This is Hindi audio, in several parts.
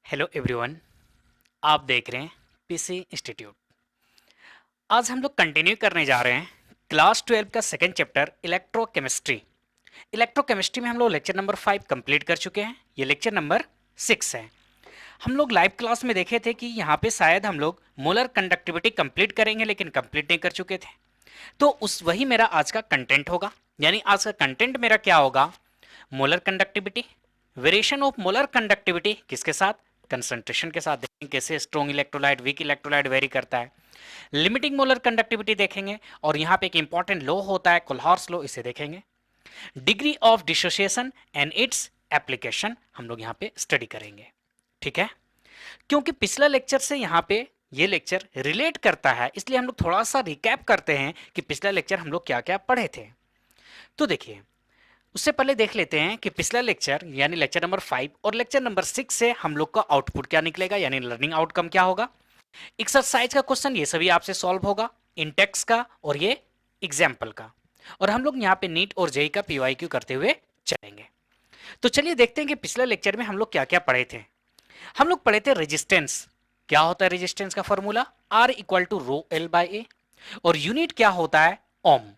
Hello everyone. आप देख रहे हैं पीसी इंस्टीट्यूट। आज हम लोग कंटिन्यू करने जा रहे हैं क्लास 12 का सेकंड चैप्टर इलेक्ट्रोकेमिस्ट्री। इलेक्ट्रोकेमिस्ट्री में हम लोग लेक्चर नंबर 5 कंप्लीट कर चुके हैं। ये लेक्चर नंबर 6 है। हम लोग लाइव क्लास में देखे थे कि यहाँ पे शायद हम लोग मोलर कंडक्टिविटी कंप्लीट करेंगे, लेकिन कंप्लीट नहीं कर चुके थे। तो उस वही मेरा आज का कंटेंट होगा। यानी आज का कंटेंट मेरा क्या होगा? Molar conductivity, variation of molar conductivity किसके साथ? कंसंट्रेशन के साथ। देखेंगे कैसे strong electrolyte weak electrolyte very करता है। लिमिटिंग मोलर कंडक्टिविटी देखेंगे, और यहाँ पे एक इंपॉर्टेंट लॉ होता है कोल्हार्स लॉ, इसे देखेंगे। Degree of dissociation and its application हम लोग यहाँ पे स्टडी करेंगे। ठीक है, क्योंकि पिछला लेक्चर से यहाँ पे ये लेक्चर रिलेट करता है, इसलिए हम लोग थोड़ा सा रिकैप करते हैं कि पिछला लेक्चर हम लोग क्या क्या पढ़े थे। तो देखिए, उससे पहले देख लेते हैं कि पिछला लेक्चर यानी लेक्चर नंबर 5 और लेक्चर नंबर 6 से हम लोग का आउटपुट क्या निकलेगा, यानी लर्निंग आउटकम क्या होगा। एक्सरसाइज का क्वेश्चन ये सभी आपसे सॉल्व होगा, इंटेक्स का और ये एग्जाम्पल का। और हम लोग यहाँ पे नीट और जेई का पीवाईक्यू करते हुए चलेंगे। तो चलिए देखते हैं कि पिछले लेक्चर में हम लोग क्या क्या पढ़े थे। हम लोग पढ़े थे रेजिस्टेंस। क्या होता है रेजिस्टेंस का formula? R equal to rho L by A, और यूनिट क्या होता है? ओम।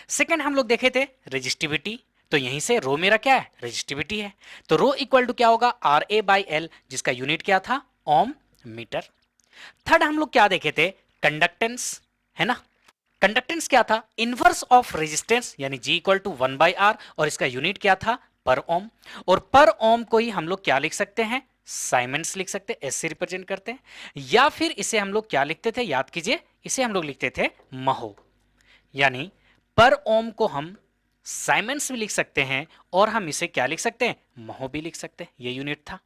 सेकेंड हम लोग देखे थे रेजिस्टिविटी। तो यहीं से रो मेरा क्या है? रेजिस्टिविटी है। तो रो इक्वल टू क्या होगा? आर ए बाई एल, जिसका यूनिट क्या था? ओम मीटर। थर्ड हम लोग क्या देखे थे? कंडक्टेंस, है ना। कंडक्टेंस क्या था? इनवर्स ऑफ रेजिस्टेंस, यानी जी इक्वल टू 1/r, और इसका यूनिट क्या था? पर ओम। और पर ओम को ही हम लोग क्या लिख सकते हैं? साइमेंस लिख सकते हैं, एस से रिप्रेजेंट करते हैं। या फिर इसे हम लोग क्या लिखते थे? याद कीजिए, इसे हम लोग लिखते थे महो। यानी पर ओम को हम साइमेंस भी लिख सकते हैं, और हम इसे क्या लिख सकते हैं? महो भी लिख सकते हैं। ये यूनिट था।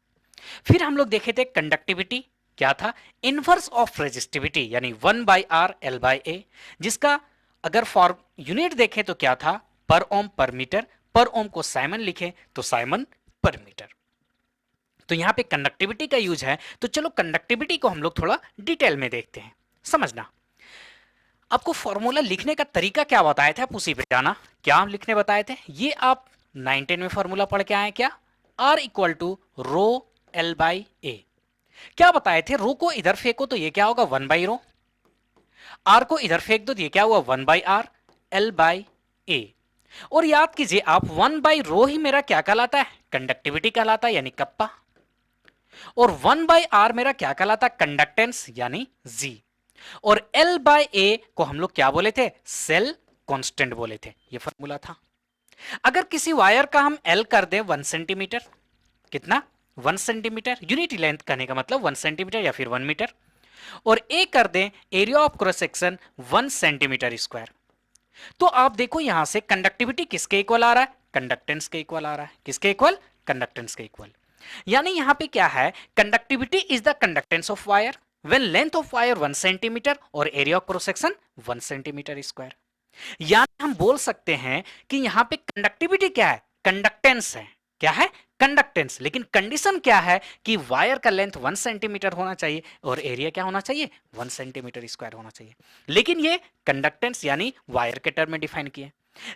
फिर हम लोग देखे थे कंडक्टिविटी। क्या था? इनवर्स ऑफ रेजिस्टिविटी, यानी 1/r L बाई ए, जिसका अगर फॉर्म यूनिट देखें तो क्या था? पर ओम पर मीटर। पर ओम को साइमन लिखें तो साइमन पर मीटर। तो यहां पे कंडक्टिविटी का यूज है। तो चलो कंडक्टिविटी को हम लोग थोड़ा डिटेल में देखते हैं। समझना, आपको फॉर्मूला लिखने का तरीका क्या बताए थे, आप उसी पे जाना। क्या हम लिखने बताए थे? ये आप 9-10 में फॉर्मूला पढ़ के आए क्या? R equal to rho L by A. क्या बताए थे? रो को इधर फेंको तो ये क्या होगा? 1/रो। आर को इधर फेंक दो तो ये क्या हुआ? 1/r L by A. और याद कीजिए आप, 1/रो ही मेरा क्या कहलाता है? कंडक्टिविटी कहलाता है, यानी कप्पा। और 1/r मेरा क्या कहलाता है? कंडक्टेंस, यानी जी। और L बाय ए को हम लोग क्या बोले थे? सेल कांस्टेंट बोले थे। ये फॉर्मूला था। अगर किसी वायर का हम L कर दें 1 सेंटीमीटर, कितना? 1 सेंटीमीटर। यूनिट लेंथ कहने का मतलब 1 सेंटीमीटर या फिर 1 मीटर। और A कर दें area of cross section 1 centimetre square. तो आप देखो यहां से कंडक्टिविटी किसके इक्वल आ रहा है? कंडक्टेंस के इक्वल आ रहा है। किसके इक्वल? कंडक्टेंस के इक्वल। यानी यहां पे क्या है? Conductivity is the conductance of wire when length of wire 1 centimetre और area of cross section 1 centimetre square. यानी हम बोल सकते हैं कि यहां पे कंडक्टिविटी क्या है? कंडक्टेंस है। क्या है? कंडक्टेंस। लेकिन कंडीशन क्या है कि वायर का लेंथ 1 सेंटीमीटर होना चाहिए और एरिया क्या होना चाहिए? 1 सेंटीमीटर स्क्वायर होना चाहिए। लेकिन ये कंडक्टेंस यानी वायर के टर्म में डिफाइन किए।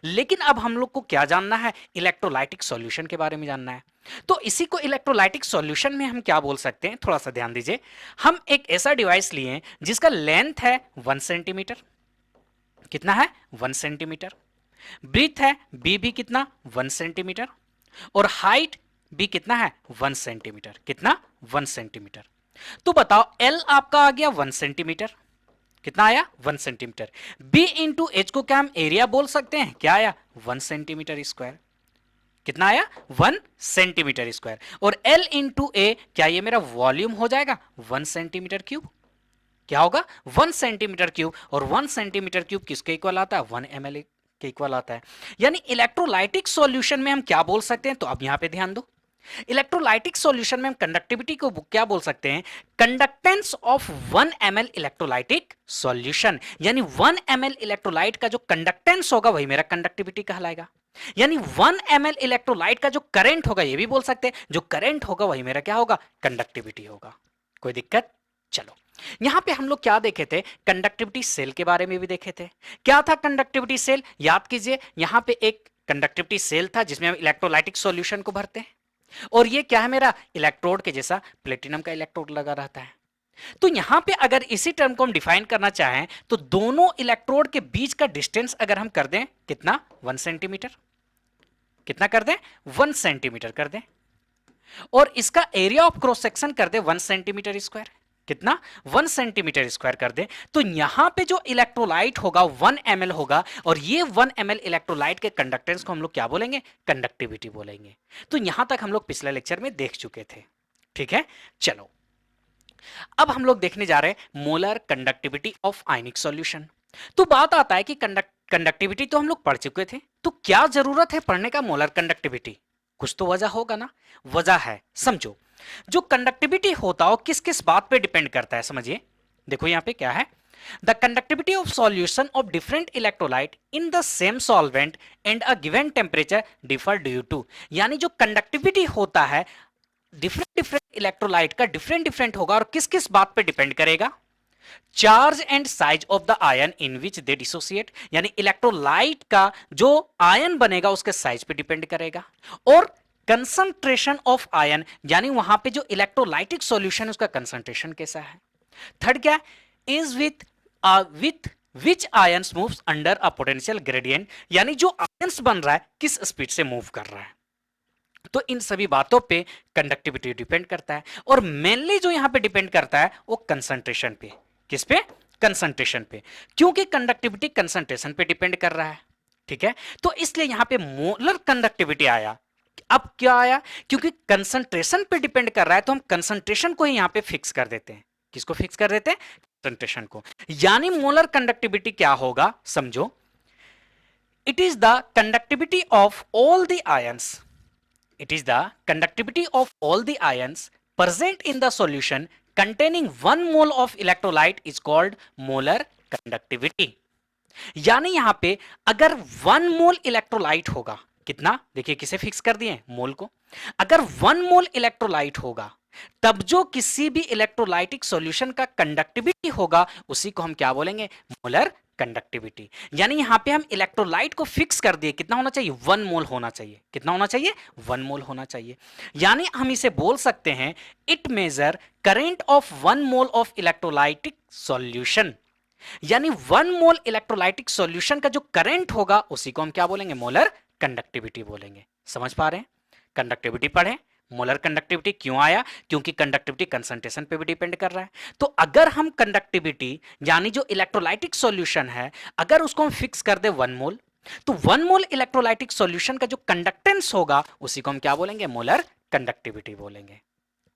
लेकिन अब हम लोग को क्या जानना है? इलेक्ट्रोलाइटिक सॉल्यूशन के बारे में जानना है। तो इसी को इलेक्ट्रोलाइटिक सॉल्यूशन में हम क्या बोल सकते हैं? थोड़ा सा ध्यान दीजिए। हम एक ऐसा डिवाइस लिए जिसका लेंथ है 1 सेंटीमीटर। कितना है? 1 सेंटीमीटर। ब्रीथ है बी भी कितना? 1 सेंटीमीटर। और हाइट भी कितना है? 1 सेंटीमीटर। कितना? 1 सेंटीमीटर। तो बताओ एल आपका आ गया 1 सेंटीमीटर। कितना आया? 1 सेंटीमीटर। बी इंटू एच को क्या हम एरिया बोल सकते हैं? क्या आया? 1 सेंटीमीटर स्क्वायर। कितना आया? 1 सेंटीमीटर स्क्वायर। और एल इंटू ए, क्या ये मेरा वॉल्यूम हो जाएगा? 1 सेंटीमीटर क्यूब। क्या होगा? 1 सेंटीमीटर क्यूब। और 1 सेंटीमीटर क्यूब किसके इक्वल आता है? 1 ml के इक्वल आता है। यानी इलेक्ट्रोलाइटिक सॉल्यूशन में हम क्या बोल सकते हैं? तो अब यहां पे ध्यान दो। इलेक्ट्रोलाइटिक सॉल्यूशन में हम कंडक्टिविटी को क्या बोल सकते हैं? Conductance of 1 ml electrolytic solution. यानी 1 ml इलेक्ट्रोलाइट का जो कंडक्टेंस होगा वही मेरा कंडक्टिविटी कहलाएगा। यानी 1 ml इलेक्ट्रोलाइट का जो करंट होगा, ये भी बोल सकते हैं, जो करंट होगा वही मेरा क्या होगा? कंडक्टिविटी होगा। कोई दिक्कत? चलो, यहां पे हम लोग क्या देखे थे? कंडक्टिविटी सेल के बारे में भी देखे थे। क्या था कंडक्टिविटी सेल? याद कीजिए, यहां पे एक कंडक्टिविटी सेल था जिसमें हम इलेक्ट्रोलाइटिक सॉल्यूशन को भरते हैं। और ये क्या है मेरा, इलेक्ट्रोड के जैसा प्लेटिनम का इलेक्ट्रोड लगा रहता है। तो यहां पे अगर इसी टर्म को हम डिफाइन करना चाहें तो दोनों इलेक्ट्रोड के बीच का डिस्टेंस अगर हम कर दें कितना, 1 सेंटीमीटर, कितना कर दें, 1 सेंटीमीटर कर दें, और इसका एरिया ऑफ क्रॉस सेक्शन कर दे 1 सेंटीमीटर स्क्वायर, कितना, 1 सेंटीमीटर स्क्वायर कर दे, तो यहां पे जो इलेक्ट्रोलाइट होगा 1 ml होगा, और ये 1 ml इलेक्ट्रोलाइट के कंडक्टेंस को हम लोग क्या बोलेंगे, कंडक्टिविटी बोलेंगे। तो यहां तक हम लोग पिछले लेक्चर में देख चुके थे, ठीक है। चलो अब हम लोग देखने जा रहे हैं molar conductivity of ionic solution. तो बात आता है कि कंडक्टिविटी तो हम लोग पढ़ चुके थे, तो क्या जरूरत है पढ़ने का मोलर कंडक्टिविटी, कुछ तो वजह होगा ना। वजह है, समझो, जो कंडक्टिविटी होता हो किस किस बात पे डिपेंड करता है, समझिए। देखो यहां पे क्या है, the conductivity of solution of different electrolyte in the same solvent and a given temperature differ due to, यानी जो कंडक्टिविटी होता है डिफरेंट डिफरेंट इलेक्ट्रोलाइट का डिफरेंट डिफरेंट होगा, और किस किस बात पे डिपेंड करेगा, charge and size of the ion in which they dissociate, यानी इलेक्ट्रोलाइट का जो आयन बनेगा उसके साइज पे डिपेंड करेगा, और कंसंट्रेशन ऑफ आयन, यानी वहां पे जो इलेक्ट्रोलाइटिक सॉल्यूशन है उसका कंसंट्रेशन कैसा है। थर्ड क्या, is with which ions moves under a potential gradient, यानी जो आयंस बन रहा है किस स्पीड से मूव कर रहा है। तो इन सभी बातों पे कंडक्टिविटी डिपेंड करता है, और मेनली जो यहां पे डिपेंड करता है वो कंसंट्रेशन पे, किस पे, कंसंट्रेशन पे, क्योंकि कंडक्टिविटी कंसंट्रेशन पे डिपेंड कर रहा है, ठीक है। तो इसलिए यहां पे मोलर कंडक्टिविटी आया। अब क्या आया, क्योंकि कंसंट्रेशन पे डिपेंड कर रहा है तो हम कंसंट्रेशन को ही यहां पे फिक्स कर देते हैं, किसको फिक्स कर देते हैं, कंसंट्रेशन को। यानी मोलर कंडक्टिविटी क्या होगा, समझो, it is the conductivity of all the ions, it is the conductivity of all the ions present in the solution containing 1 mole of electrolyte is called molar conductivity। यानी यहां पे अगर 1 मोल इलेक्ट्रोलाइट होगा, कितना, देखिए किसे फिक्स कर दिए, मोल को, अगर 1 मोल इलेक्ट्रोलाइट होगा तब जो किसी भी इलेक्ट्रोलाइटिक सॉल्यूशन का कंडक्टिविटी होगा उसी को हम क्या बोलेंगे, मोलर कंडक्टिविटी। यानी यहां पे हम इलेक्ट्रोलाइट को फिक्स कर दिए, कितना होना चाहिए, 1 मोल होना चाहिए, कितना होना चाहिए, 1 मोल होना चाहिए। यानी हम इसे बोल सकते हैं it measure current of 1 mole of electrolytic solution, यानी 1 मोल इलेक्ट्रोलाइटिक सॉल्यूशन का जो करंट होगा उसी को हम क्या बोलेंगे, मोलर कंडक्टिविटी बोलेंगे। समझ पा रहे हैं, कंडक्टिविटी पढ़े, मोलर कंडक्टिविटी क्यों आया, क्योंकि कंडक्टिविटी कंसंट्रेशन पे भी डिपेंड कर रहा है। तो अगर हम कंडक्टिविटी यानी जो इलेक्ट्रोलाइटिक सॉल्यूशन है अगर उसको हम फिक्स कर दे 1 मोल, तो 1 मोल इलेक्ट्रोलाइटिक सॉल्यूशन का जो कंडक्टेंस होगा उसी को हम क्या बोलेंगे, मोलर कंडक्टिविटी बोलेंगे।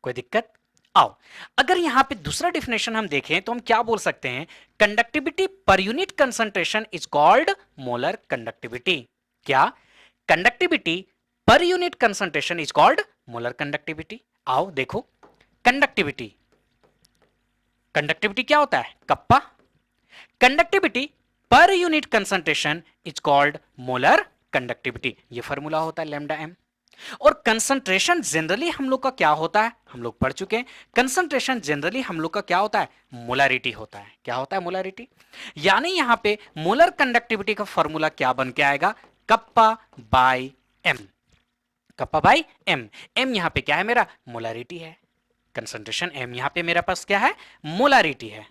कोई दिक्कत, आओ अगर यहां पे दूसरा डिफिनेशन हम देखें तो हम क्या बोल सकते हैं, conductivity per unit concentration is called molar conductivity. क्या, conductivity per unit concentration is called molar conductivity. आओ देखो, कंडक्टिविटी, कंडक्टिविटी क्या होता है, kappa, conductivity per unit concentration is called molar conductivity, ये फॉर्मूला होता है लैम्डा एम। और कंसंट्रेशन जनरली हम लोग का क्या होता है, हम लोग पढ़ चुके हैं, कंसंट्रेशन जनरली हम लोग का क्या होता है, मोलारिटी होता है। क्या होता है, मोलारिटी। यानी यहां पे मोलर कंडक्टिविटी का फॉर्मूला क्या बन के आएगा, kappa by M, kappa by M. M यहां पे क्या है मेरा, मोलारिटी है, कंसंट्रेशन एम यहां पे मेरा पास क्या है, मोलारिटी है।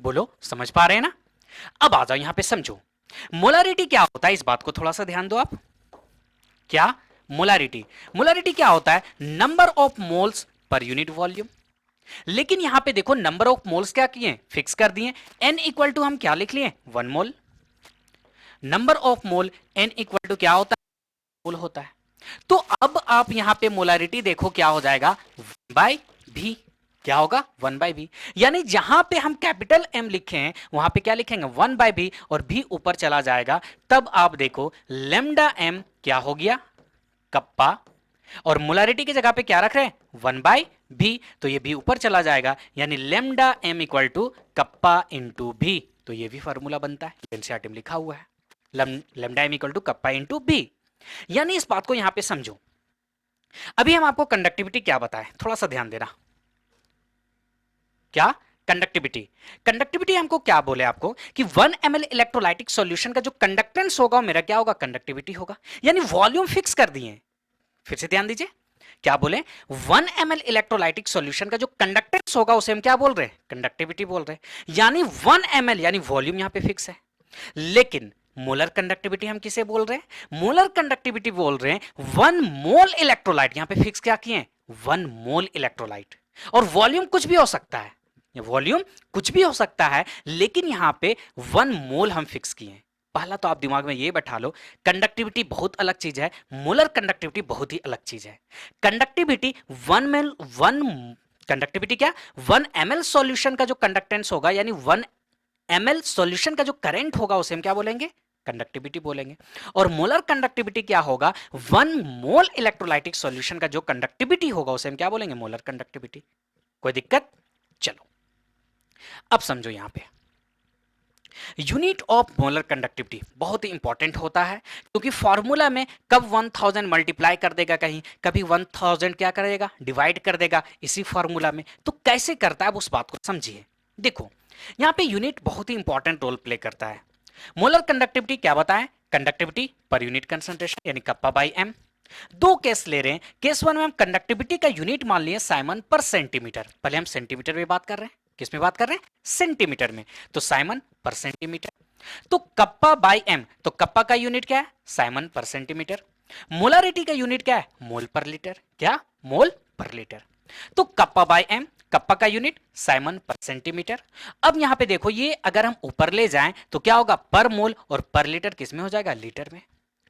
बोलो समझ पा रहे हैं ना। अब आ जाओ यहां पे समझो, मोलारिटी क्या होता है, इस बात को थोड़ा सा ध्यान दो आप। क्या, मोलारिटी, मोलारिटी क्या होता है, number of moles per unit volume. लेकिन यहां पे देखो नंबर ऑफ मोल्स क्या किए, फिक्स कर दिए, n इक्वल टू हम क्या लिख लिए, 1 mole. Number of mole n equal to क्या होता है, मोल होता है। तो अब आप यहां पे मोलारिटी देखो क्या हो जाएगा, 1 बाय v, क्या होगा, 1 बाय v। यानी जहां पे हम कैपिटल M लिखे हैं वहां पे क्या लिखेंगे, 1 बाय v, और v ऊपर चला जाएगा। तब आप देखो लेमडा m क्या हो गया, कप्पा, और मोलारिटी की जगह पे क्या रख रहे हैं, 1 बाय v, तो ये भी ऊपर चला जाएगा, यानी lambda m equal to kappa into v। तो ये भी फॉर्मूला बनता है, एनसीईआरटी में लिखा हुआ है, lambda m equal to kappa into v। यानी इस बात को यहां पे समझो। अभी हम आपको कंडक्टिविटी क्या बताएं, थोड़ा सा ध्यान देना। क्या, कंडक्टिविटी, कंडक्टिविटी हमको क्या बोले आपको कि 1 ml इलेक्ट्रोलाइटिक सॉल्यूशन का जो कंडक्टेंस होगा वो मेरा क्या होगा, कंडक्टिविटी होगा। यानी वॉल्यूम फिक्स कर दिए, फिर से ध्यान दीजिए, क्या बोले, 1 ml इलेक्ट्रोलाइटिक सॉल्यूशन का जो कंडक्टेंस होगा उसे हम क्या बोल रहे हैं, कंडक्टिविटी बोल रहे हैं। यानी 1 ml यानी वॉल्यूम यहां पे फिक्स है, लेकिन मोलर कंडक्टिविटी हम किसे बोल रहे हैं, मोलर कंडक्टिविटी बोल रहे हैं 1 मोल इलेक्ट्रोलाइट, यहां पे फिक्स क्या किए, 1 मोल इलेक्ट्रोलाइट। और वॉल्यूम कुछ भी हो सकता है, वॉल्यूम कुछ भी हो सकता है, लेकिन यहां पे 1 मोल हम फिक्स किए हैं। पहला तो आप दिमाग में ये बैठा लो, कंडक्टिविटी बहुत अलग चीज है, मोलर कंडक्टिविटी बहुत ही अलग चीज है। कंडक्टिविटी 1 मेल 1 कंडक्टिविटी क्या, 1 ml सॉल्यूशन का जो कंडक्टेंस होगा यानी 1 ml सॉल्यूशन का जो करंट होगा उसे हम क्या बोलेंगे, कंडक्टिविटी बोलेंगे। और मोलर कंडक्टिविटी क्या होगा, 1 मोल इलेक्ट्रोलाइटिक सॉल्यूशन का जो कंडक्टिविटी होगा उसे हम क्या बोलेंगे, मोलर कंडक्टिविटी। कोई दिक्कत? चलो अब समझो, यहां पे यूनिट ऑफ मोलर कंडक्टिविटी बहुत ही इंपॉर्टेंट होता है, क्योंकि फॉर्मूला में कब 1000 मल्टीप्लाई कर देगा कहीं, कभी 1000 क्या करेगा, डिवाइड कर देगा इसी फॉर्मूला में। तो कैसे करता है, अब उस बात को समझिए। देखो यहां पे यूनिट बहुत ही इंपॉर्टेंट रोल प्ले करता है। मोलर कंडक्टिविटी क्या बताएं, कंडक्टिविटी पर यूनिट कंसंट्रेशन यानी कप्पा बाई एम। दो केस ले रहे हैं, केस वन में हम कंडक्टिविटी का यूनिट मान लिए साइमन पर सेंटीमीटर, पहले हम सेंटीमीटर में बात कर रहे हैं, किस में बात कर रहे हैं, सेंटीमीटर में, तो साइमन पर सेंटीमीटर। तो कप्पा बाई एम, तो कप्पा का यूनिट क्या है, साइमन पर सेंटीमीटर। मोलारिटी का यूनिट क्या है, मोल पर लीटर, क्या, मोल पर लीटर। तो कप्पा बाई एम, कप्पा का यूनिट साइमन पर सेंटीमीटर। अब यहां पे देखो, ये अगर हम ऊपर ले जाएं तो क्या होगा, पर मोल, और पर लीटर किस में हो जाएगा, लीटर में।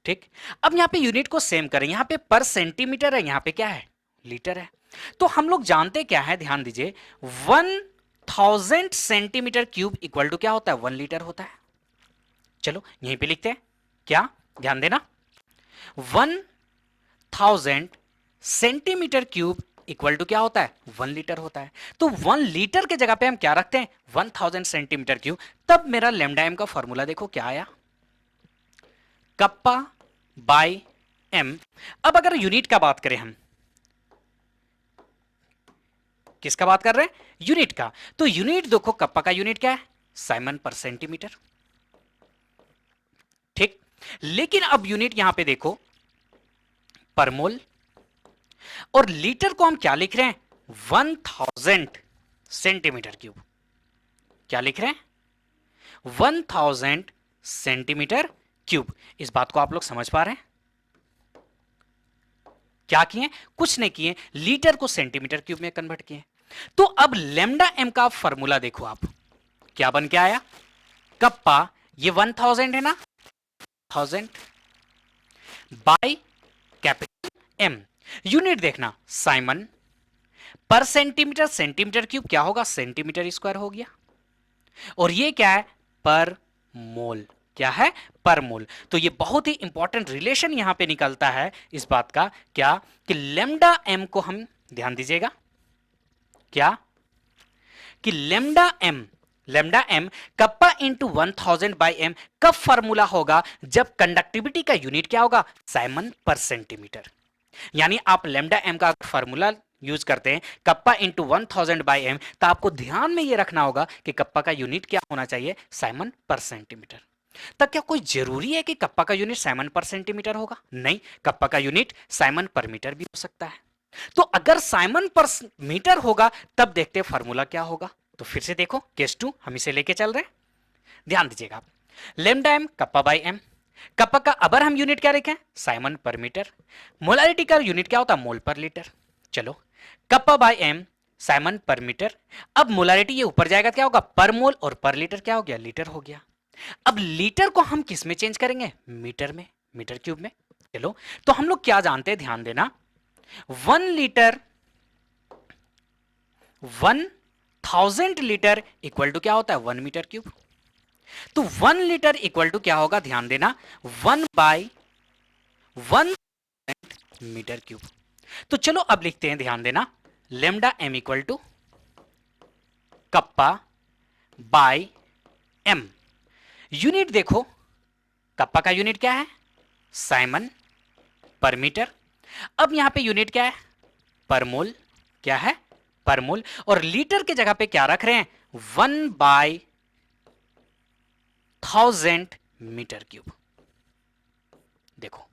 ठीक, अब यहां पे यूनिट को सेम करें, यहां पे पर सेंटीमीटर है, यहां पे क्या है, लीटर है। तो हम लोग जानते क्या है, ध्यान दीजिए, 1000 सेंटीमीटर क्यूब इक्वल टू क्या होता है, 1 लीटर होता है। चलो यहीं पे लिखते हैं, क्या, ध्यान देना, 1000 सेंटीमीटर क्यूब इक्वल टू क्या होता है, 1 लीटर होता है। तो 1 लीटर के जगह पे हम क्या रखते हैं, 1000 सेंटीमीटर क्यूब। तब मेरा लेमडा एम का फॉर्मूला देखो क्या आया, कप्पा बाई एम। अब अगर यूनिट का बात करें हम, किसका बात कर रहे हैं, यूनिट का, तो यूनिट देखो, कप्पा का यूनिट क्या है, साइमन पर सेंटीमीटर। ठीक, लेकिन अब यूनिट यहां पे देखो, पर मोल, और लीटर को हम क्या लिख रहे हैं, 1000 सेंटीमीटर क्यूब। क्या लिख रहे हैं, 1000 सेंटीमीटर क्यूब। इस बात को आप लोग समझ पा रहे हैं, क्या किए, कुछ नहीं किए, लीटर को सेंटीमीटर क्यूब में कन्वर्ट किए। तो अब लेमडा एम का फॉर्मूला देखो आप, क्या बन के आया, कप्पा, ये 1000 है ना, 1000 बाई कैपिटल एम, यूनिट देखना Simon per centimetre, centimetre cube क्या होगा, सेंटीमीटर स्क्वायर हो गया, और ये क्या है, पर मोल, क्या है, पर मोल। तो ये बहुत ही इंपॉर्टेंट रिलेशन यहां पे निकलता है इस बात का, क्या, कि लेमडा एम को हम, ध्यान दीजिएगा, क्या, कि lambda M kappa into 1000 by M कब फॉर्मूला होगा, जब कंडक्टिविटी का यूनिट क्या होगा, साइमन पर सेंटीमीटर। यानी आप लेमडा एम का फॉर्मूला यूज करते हैं कप्पा इंटू 1000 बाई एम, तो आपको ध्यान में यह रखना होगा कि कप्पा का यूनिट क्या होना चाहिए, साइमन पर सेंटीमीटर। तब क्या कोई जरूरी है कि कप्पा का यूनिट साइमन पर सेंटीमीटर होगा, नहीं, कप्पा का यूनिट साइमन पर मीटर भी हो सकता है। तो अगर साइमन पर मीटर होगा तब देखते हैं फॉर्मूला क्या होगा। तो फिर से देखो, केस 2 हम इसे लेके चल रहे हैं, ध्यान दीजिएगा आप, lambda M kappa by M, kappa का अबर हम यूनिट क्या रखें, साइमन पर मीटर, मोलारिटी का यूनिट क्या होता है, मोल पर लीटर। चलो kappa by M Simon per metre, अब मोलारिटी ये ऊपर जाएगा क्या होगा, पर मोल, और पर लीटर क्या हो गया, लीटर हो गया। अब लीटर को हम किस में चेंज करेंगे, मीटर में, मीटर क्यूब में। चलो तो हम लोग क्या जानते हैं, ध्यान देना, 1 लीटर, 1000 लीटर इक्वल टू क्या होता है, 1 मीटर क्यूब। तो 1 लीटर इक्वल टू क्या होगा, ध्यान देना, 1 बाई 1 मीटर क्यूब। तो चलो अब लिखते हैं, ध्यान देना, lambda M equal to kappa by M. Unit देखो, कप्पा का यूनिट क्या है, साइमन पर मीटर। अब यहां पे यूनिट क्या है, पर मोल, क्या है, पर मोल, और लीटर के जगह पे क्या रख रहे हैं, 1 बाई 1000 मीटर क्यूब। देखो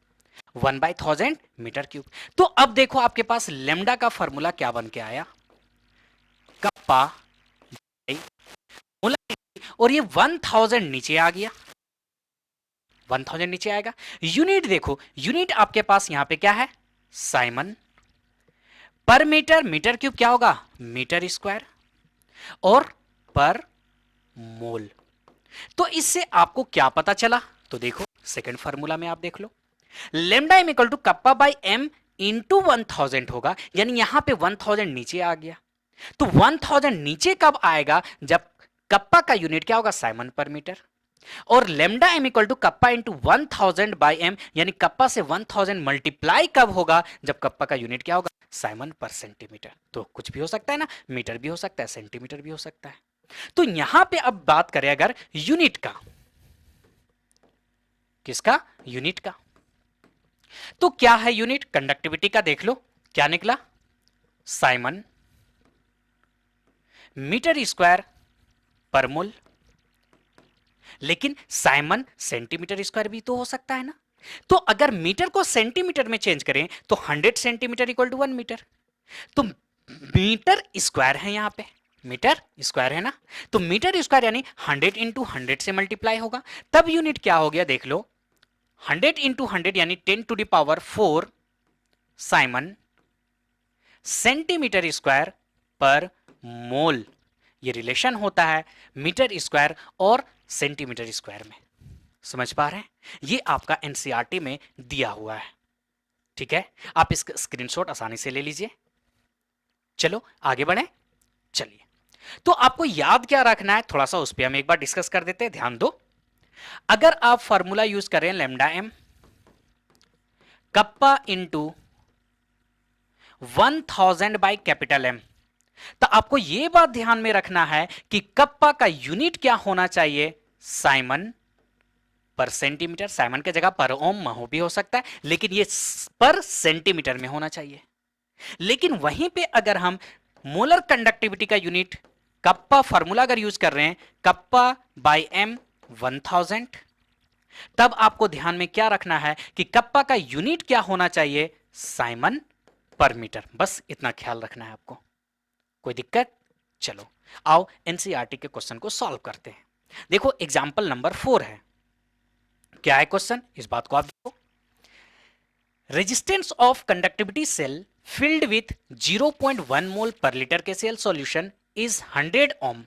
1/1000 मीटर क्यूब। तो अब देखो आपके पास लेमडा का फॉर्मूला क्या बन के आया, कप्पा बाई मोलारिटी, और ये 1000 नीचे आ गया, 1000 नीचे आएगा। यूनिट देखो, यूनिट आपके पास यहां पे क्या है, Simon per metre, metre cube क्या होगा, मीटर स्क्वायर, और पर मोल। तो इससे आपको क्या पता चला, तो देखो सेकंड फार्मूला में आप देख लो, lambda M equal to kappa by M into 1000 होगा, यानी यहां पे 1000 नीचे आ गया। तो 1000 नीचे कब आएगा, जब कप्पा का यूनिट क्या होगा, साइमन पर मीटर, और lambda M equal to kappa into 1000 by M, यानी कप्पा से 1000 मल्टीप्लाई कब होगा, जब कप्पा का यूनिट क्या होगा, साइमन पर सेंटीमीटर। तो कुछ भी हो सकता है ना, मीटर भी हो सकता है, सेंटीमीटर भी हो सकता है। तो यहां पे अब बात करें अगर यूनिट का, किसका, यूनिट का, तो क्या है यूनिट, कंडक्टिविटी का देख लो क्या निकला, साइमन मीटर स्क्वायर पर मोल। लेकिन साइमन सेंटीमीटर स्क्वायर भी तो हो सकता है ना, तो अगर मीटर को सेंटीमीटर में चेंज करें तो 100 सेंटीमीटर इक्वल टू 1 मीटर। तो मीटर स्क्वायर है यहां पे, मीटर स्क्वायर है ना, तो मीटर स्क्वायर यानी 100 इंटू 100 से मल्टीप्लाई होगा, तब यूनिट क्या हो गया देख लो, 100 इंटू 100 यानी 10⁴ साइमन सेंटीमीटर स्क्वायर पर मोल। ये रिलेशन होता है मीटर स्क्वायर और सेंटीमीटर स्क्वायर में, समझ पा रहे हैं, ये आपका एनसीईआरटी में दिया हुआ है, ठीक है, आप इसका स्क्रीनशॉट आसानी से ले लीजिए। चलो आगे बढ़े, चलिए, तो आपको याद क्या रखना है, थोड़ा सा उस पर हम एक बार डिस्कस कर देते हैं, ध्यान दो। अगर आप फॉर्मूला यूज करें lambda M kappa into 1000 by capital M, तो आपको यह बात ध्यान में रखना है कि कप्पा का यूनिट क्या होना चाहिए, साइमन पर सेंटीमीटर, साइमन की जगह पर ओम महो भी हो सकता है, लेकिन ये पर सेंटीमीटर में होना चाहिए। लेकिन वहीं पे अगर हम मोलर कंडक्टिविटी का यूनिट कप्पा फॉर्मूला अगर यूज कर रहे हैं, कप्पा बाई एम 1000, तब आपको ध्यान में क्या रखना है कि कप्पा का यूनिट क्या होना चाहिए, साइमन पर मीटर, बस इतना ख्याल रखना है आपको। कोई दिक्कत, चलो आओ एनसीईआरटी के क्वेश्चन को सॉल्व करते हैं। देखो एग्जांपल नंबर 4 है, क्या है क्वेश्चन, इस बात को आप देखो, resistance of conductivity cell filled with 0.1 mole per liter KCl solution is 100 ohm.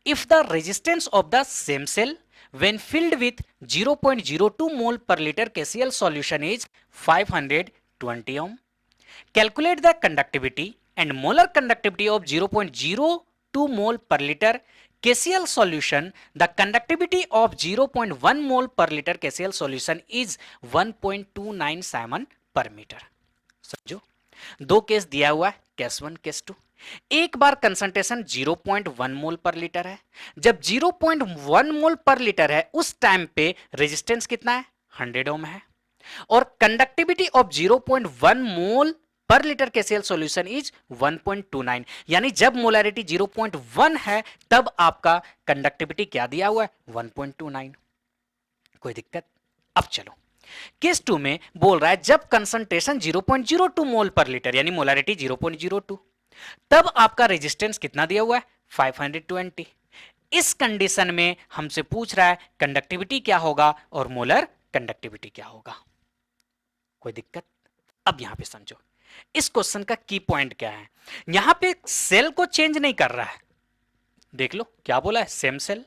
If the resistance of the same cell when filled with 0.02 mole per liter KCl solution is 520 ohm, calculate the conductivity and molar conductivity of 0.02 mole per liter KCl solution. The conductivity of 0.1 mole per liter KCl solution is 1.29 Simon per meter. समझो, दो केस दिया हुआ है, केस 1 केस 2। एक बार कंसंट्रेशन 0.1 मोल पर लीटर है, जब 0.1 मोल पर लीटर है उस टाइम पे रेजिस्टेंस कितना है, 100 ओम है, और कंडक्टिविटी ऑफ 0.1 मोल पर लीटर केसीएल सॉल्यूशन इज 1.29, यानी जब मोलैरिटी 0.1 है तब आपका कंडक्टिविटी क्या दिया हुआ है, 1.29। कोई दिक्कत, अब चलो केस 2 में बोल रहा है जब कंसंट्रेशन 0.02 मोल पर लीटर यानी मोलैरिटी 0.02, तब आपका रेजिस्टेंस कितना दिया हुआ है, 520। इस कंडीशन में हमसे पूछ रहा है कंडक्टिविटी क्या होगा और मोलर कंडक्टिविटी क्या होगा। कोई दिक्कत, अब यहां पे समझो इस क्वेश्चन का की पॉइंट क्या है, यहां पे सेल को चेंज नहीं कर रहा है, देख लो क्या बोला है, सेम सेल।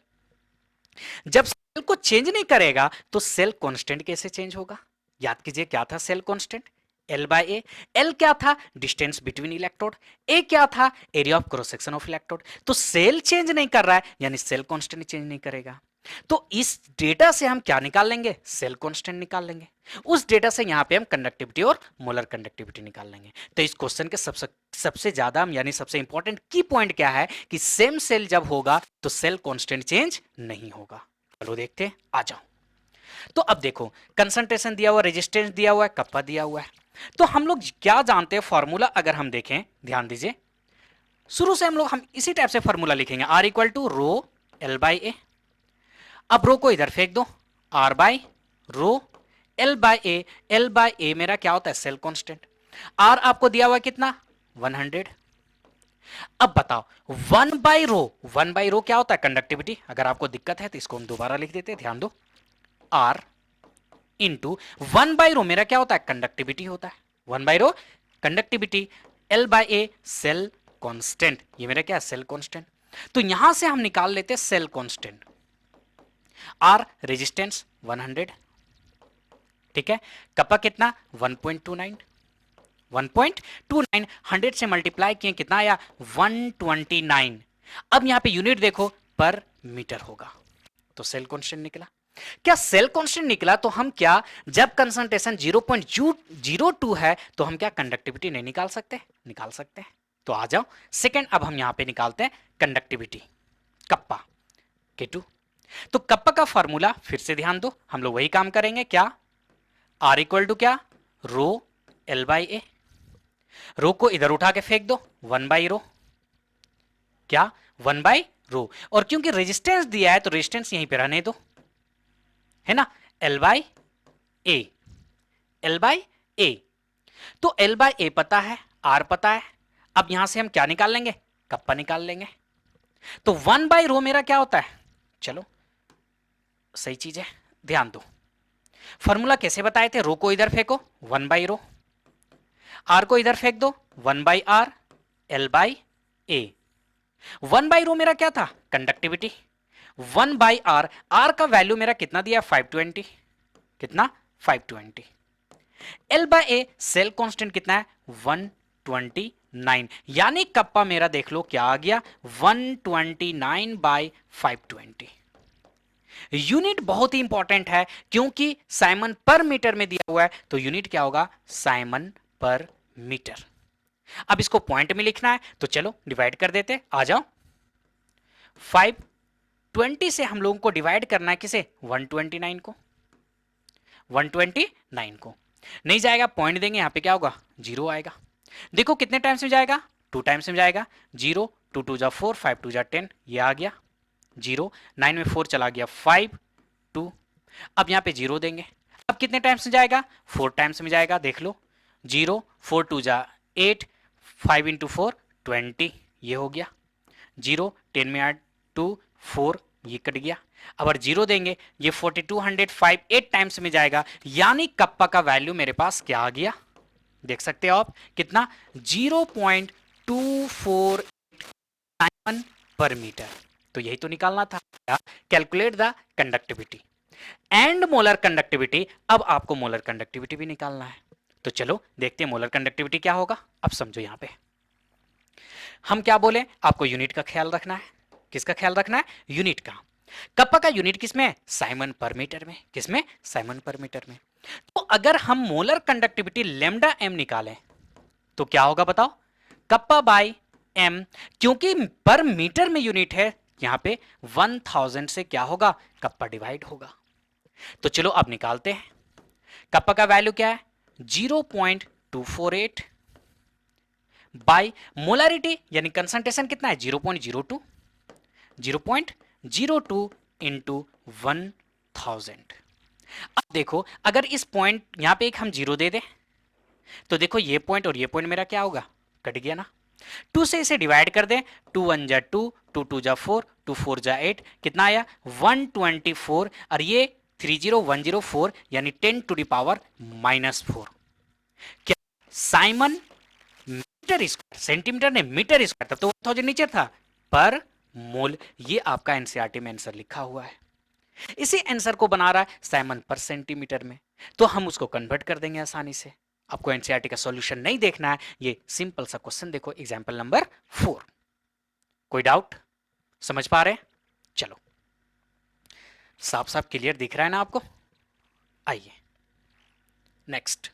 जब सेल को चेंज नहीं करेगा तो सेल कांस्टेंट कैसे चेंज होगा, याद कीजिए क्या था सेल कांस्टेंट, L बाय ए। L क्या था, डिस्टेंस बिटवीन इलेक्ट्रोड, A क्या था, area of cross section of electrode. तो सेल चेंज नहीं कर रहा है यानी सेल कांस्टेंट चेंज नहीं करेगा, तो इस डेटा से हम क्या निकाल लेंगे, सेल कांस्टेंट निकाल लेंगे। उस डेटा से यहां पे हम कंडक्टिविटी और मोलर कंडक्टिविटी निकाल लेंगे। तो इस क्वेश्चन के सबसे ज्यादा यानी सबसे इंपॉर्टेंट की पॉइंट क्या है कि सेम सेल जब होगा तो सेल कांस्टेंट चेंज नहीं होगा। चलो देखते हैं, आ जाओ। तो अब देखो कंसंट्रेशन दिया हुआ, रेजिस्टेंस दिया हुआ है, कप्पा दिया हुआ है, तो हम लोग क्या जानते हैं फॉर्मूला, अगर हम देखें ध्यान दीजिए, शुरू से हम इसी टाइप से फॉर्मूला लिखेंगे, R equal to rho L by A. अब रो को इधर फेंक दो, R by rho L by A मेरा क्या होता है? Cell constant. आर आपको दिया हुआ कितना? 100। अब बताओ, वन बाई रो क्या होता है? कंडक्टिविटी। अगर आपको दिक्कत है तो इसको हम दोबारा लिख देते हैं, ध्यान दो। आर इंटू 1 बाई रो मेरा क्या होता है? कंडक्टिविटी होता है। 1 by rho conductivity, L by A cell constant. ये मेरा क्या है? Cell constant. तो यहां से हम निकाल लेते हैं सेल कांस्टेंट। आर रेजिस्टेंस 100, ठीक है। कपा कितना? 1.29। 1.29 100 से मल्टीप्लाई किए कितना आया? 129। अब यहां पे यूनिट देखो, पर मीटर होगा, तो सेल कांस्टेंट निकला। क्या सेल कांस्टेंट निकला तो हम क्या, जब कंसंट्रेशन 0.02 है तो हम क्या कंडक्टिविटी नहीं निकाल सकते? निकाल सकते हैं। तो आ जाओ सेकंड, अब हम यहां पे निकालते हैं कंडक्टिविटी, कप्पा K2। तो कप्पा का फॉर्मूला फिर से ध्यान दो, हम लोग वही काम करेंगे। क्या? आर इक्वल टू क्या? रो एल बाई ए। रो को इधर उठा के फेंक दो, 1/रो। क्या? 1/रो। और क्योंकि रेजिस्टेंस दिया है तो रेजिस्टेंस यहीं पे रहने दो, है ना। L by A, L by A. तो एल बाई ए पता है, आर पता है। अब यहां से हम क्या निकाल लेंगे? कप्पा निकाल लेंगे। तो 1/रो मेरा क्या होता है? चलो सही चीज है, ध्यान दो। फॉर्मूला कैसे बताए थे? रो को इधर फेंको, 1/रो। आर को इधर फेंक दो, 1/आर, एल बाई ए। 1/रो मेरा क्या था? कंडक्टिविटी। 1/आर, आर का वैल्यू मेरा कितना दिया? 520। कितना? 520। L by A cell constant कितना है? 129। यानी कप्पा मेरा देख लो क्या आ गया? 129/520। यूनिट बहुत ही इंपॉर्टेंट है, क्योंकि साइमन पर मीटर में दिया हुआ है, तो यूनिट क्या होगा? Simon per metre. अब इसको पॉइंट में लिखना है, तो चलो डिवाइड कर देते, आ जाओ। 520 से हम लोगों को डिवाइड करना है किसे? 129 को। 129 को नहीं जाएगा, पॉइंट देंगे, यहां पे क्या होगा? 0 आएगा। देखो कितने टाइम्स में जाएगा? 2 टाइम्स में जाएगा। 0, 2 2 जा 4, 5 2 जा 10, ये आ गया 0। 9 में 4 चला गया 5 2। अब यहां पे 0 देंगे। अब कितने टाइम्स में जाएगा? 4 टाइम्स में जाएगा, देख लो। 0, 4 2 जा 8, 5 इंटू 4 20, ये हो गया 0। 10 में 8 2 4, ये कट गया। अब अगर 0 देंगे, ये 4205 8 टाइम्स में जाएगा, यानी कप्पा का वैल्यू मेरे पास क्या आ गया? देख सकते हो आप, कितना? 0.24 पर मीटर। तो यही तो निकालना था, calculate the conductivity and molar conductivity. अब आपको मोलर कंडक्टिविटी भी निकालना है, तो चलो देखते हैं मोलर कंडक्टिविटी क्या होगा। अब समझो, यहां पे हम क्या बोले? आपको यूनिट का ख्याल रखना है। किसका ख्याल रखना है? यूनिट का। कप्पा का यूनिट किसमें? साइमन पर मीटर में। किसमें? साइमन पर मीटर में। तो अगर हम मोलर कंडक्टिविटी लेमडा एम निकालें तो क्या होगा बताओ? कप्पा बाय एम, क्योंकि पर मीटर में यूनिट है, यहां पे 1000 से क्या होगा? कप्पा डिवाइड होगा। तो चलो अब निकालते हैं। कप्पा का वैल्यू क्या है? 0.248 बाय मोलारिटी, यानी कंसंट्रेशन कितना है? 0.02। 0.02 इंटू 1000। अब देखो, अगर इस पॉइंट यहां पे एक हम 0 दे दें, तो देखो ये पॉइंट और ये पॉइंट मेरा क्या होगा? कट गया ना। 2 से इसे डिवाइड कर दें, 2 1 जा 2, 2 2 जा 4, 2 4 जा 8, कितना आया? 124। और ये 30104, यानी 10 टू द पावर -4। क्या? साइमन मीटर स्क्वायर, सेंटीमीटर ने मीटर स्क्वायर, तब तो 1000 नीचे था, पर मोल। ये आपका एनसीईआरटी में आंसर लिखा हुआ है। इसी आंसर को बना रहा है साइमन पर सेंटीमीटर में, तो हम उसको कन्वर्ट कर देंगे आसानी से। आपको एनसीईआरटी का सॉल्यूशन नहीं देखना है, ये सिंपल सा क्वेश्चन देखो, एग्जांपल नंबर 4। कोई डाउट? समझ पा रहे हैं? चलो, साफ साफ क्लियर दिख रहा है ना आपको? आइए next,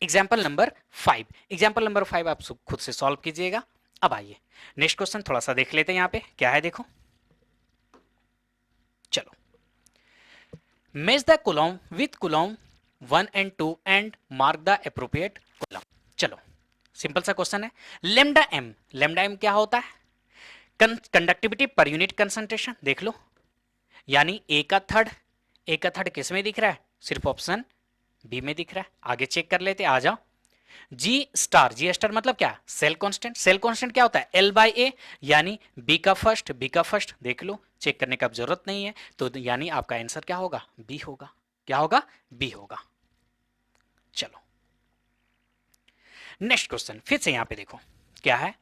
example number 5। Example number 5 आप खुद से सॉल्व कीजिएगा। अब आइए नेक्स्ट क्वेश्चन थोड़ा सा देख लेते हैं। यहां पे क्या है देखो, चलो। Match the coulomb with coulomb 1 and 2 and mark the appropriate coulomb. चलो, सिंपल सा क्वेश्चन है। लेमडा एम, लेमडा एम क्या होता है? कंडक्टिविटी पर यूनिट कंसंट्रेशन, देख लो। यानी ए का थर्ड, ए का थर्ड किस में दिख रहा है? सिर्फ ऑप्शन बी में दिख रहा है, आगे चेक कर लेते, आ जाओ। जी स्टार मतलब क्या, सेल कांस्टेंट। सेल कांस्टेंट क्या होता है, एल बाई ए, यानी बी का फर्स्ट देख लो, चेक करने का अब जरूरत नहीं है, तो यानी आपका आंसर क्या होगा, बी होगा। क्या होगा, बी होगा। चलो नेक्स्ट क्वेश्चन, फिर से यहां पे देखो क्या है।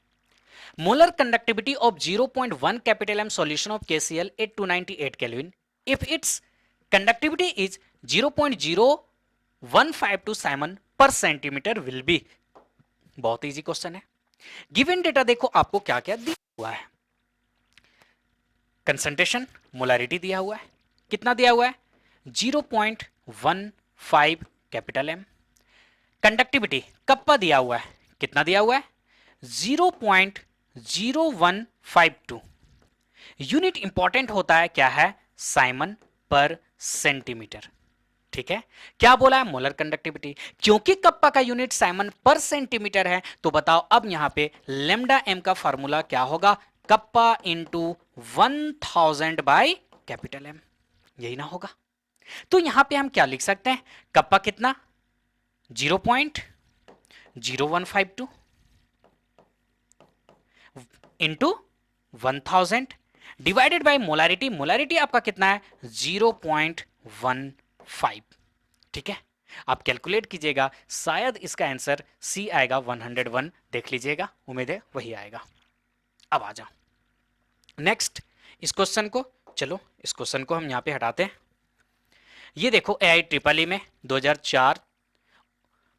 Molar conductivity of 0.1 capital M solution of KCl at 298 kelvin if its conductivity is 0.0152 siemens per centimetre will be. बहुत इजी क्वेश्चन है। गिवन डेटा देखो आपको क्या क्या दिया हुआ है। कंसंट्रेशन, मोलारिटी दिया हुआ है, कितना दिया हुआ है, 0.15 कैपिटल एम। कंडक्टिविटी कप्पा दिया हुआ है, कितना दिया हुआ है, 0.0152। यूनिट इंपॉर्टेंट होता है क्या है, साइमन पर सेंटीमीटर। ठीक है, क्या बोला है, मोलर कंडक्टिविटी। क्योंकि कप्पा का यूनिट साइमन पर सेंटीमीटर है, तो बताओ अब यहां पे लेमडा एम का फार्मूला क्या होगा, kappa into 1000 by capital M, यही ना होगा। तो यहां पे हम क्या लिख सकते हैं, कप्पा कितना, 0.0152 into 1000 divided by molarity. Molarity आपका कितना है, 0.15। ठीक है, आप कैलकुलेट कीजिएगा, शायद इसका आंसर सी आएगा 101, देख लीजिएगा, उम्मीद है वही आएगा। अब आ जाओ नेक्स्ट इस क्वेश्चन को, चलो इस क्वेश्चन को हम यहां पे हटाते हैं। ये देखो AI ट्रिपल ई में 2004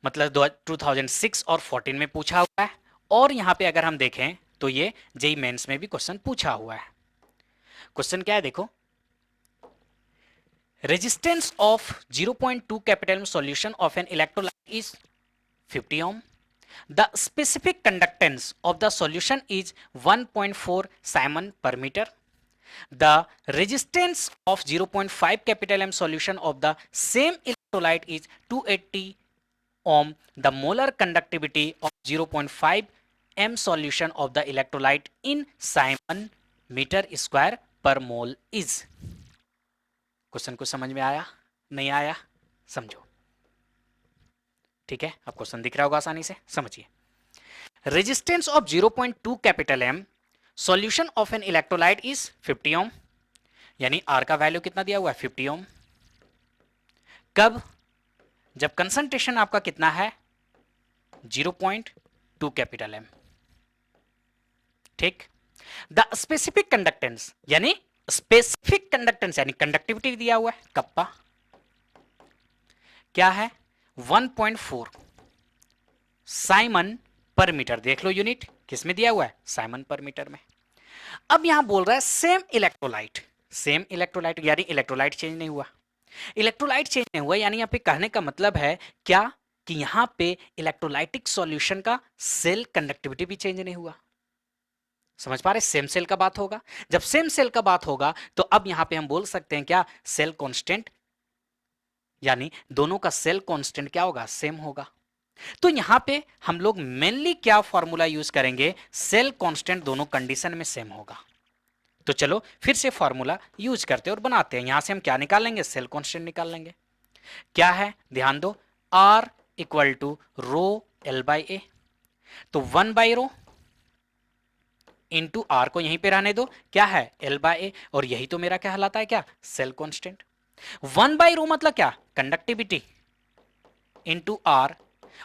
मतलब 2006 और 14 में पूछा हुआ है, और यहां पे अगर हम देखें तो ये जेई मेंस में भी क्वेश्चन पूछा हुआ है। क्वेश्चन क्या है देखो, resistance of 0.2 capital solution of an electrolyte is 50 ohm. The specific conductance of the solution is 1.4 Simon per meter. The resistance of 0.5 capital M solution of the same electrolyte is 280 ohm. The molar conductivity of 0.5 M solution of the electrolyte in Simon meter square per mole is. Question को समझ में आया, नहीं आया, समझो। ठीक है, अब क्वेश्चन दिख रहा होगा आसानी से, समझिए। Resistance of 0.2 capital M solution of an electrolyte is 50 ohm, यानी आर का वैल्यू कितना दिया हुआ है, 50 ओम। कब, जब कंसंट्रेशन आपका कितना है, 0.2 कैपिटल एम। ठीक, द स्पेसिफिक कंडक्टेंस, यानी स्पेसिफिक कंडक्टेंस यानी कंडक्टिविटी दिया हुआ है, कप्पा क्या है, 1.4 साइमन पर मीटर। देख लो यूनिट किस में दिया हुआ है, साइमन पर मीटर में। अब यहां बोल रहा है सेम इलेक्ट्रोलाइट, सेम इलेक्ट्रोलाइट यानी इलेक्ट्रोलाइट चेंज नहीं हुआ, इलेक्ट्रोलाइट चेंज नहीं हुआ, यानी यहां पे कहने का मतलब है क्या, कि यहां पे इलेक्ट्रोलाइटिक सॉल्यूशन का सेल कंडक्टिविटी भी चेंज नहीं हुआ। समझ पा रहे, सेम सेल का बात होगा, जब सेम सेल का बात होगा तो अब यहां पे हम बोल सकते हैं क्या, सेल कांस्टेंट, यानी दोनों का सेल कांस्टेंट क्या होगा, सेम होगा। तो यहां पे हम लोग मेनली क्या फॉर्मूला यूज करेंगे, सेल कांस्टेंट दोनों कंडीशन में सेम होगा। तो चलो फिर से फॉर्मूला यूज करते और बनाते हैं। यहां से हम क्या निकाल लेंगे, सेल कांस्टेंट निकाल लेंगे। क्या है, ध्यान दो, R equal to rho L by A, तो 1 बाई रो इंटू आर को यहीं पे रहने दो, क्या है, एल बाई ए, और यही तो मेरा क्या कहलाता है, क्या, सेल कांस्टेंट। 1 बाई रो मतलब क्या, कंडक्टिविटी इंटू आर,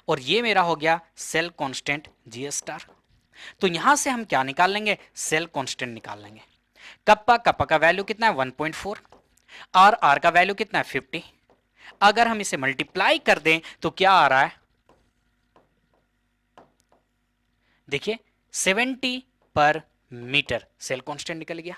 और ये मेरा हो गया सेल कांस्टेंट जी स्टार। तो यहां से हम क्या निकाल लेंगे, सेल कांस्टेंट निकाल लेंगे। कप्पा, कप्पा का वैल्यू कितना है, 1.4, और आर का वैल्यू कितना है, 50। अगर हम इसे मल्टीप्लाई कर दें तो क्या आ रहा है, देखिए 70 पर मीटर, सेल कांस्टेंट निकल गया।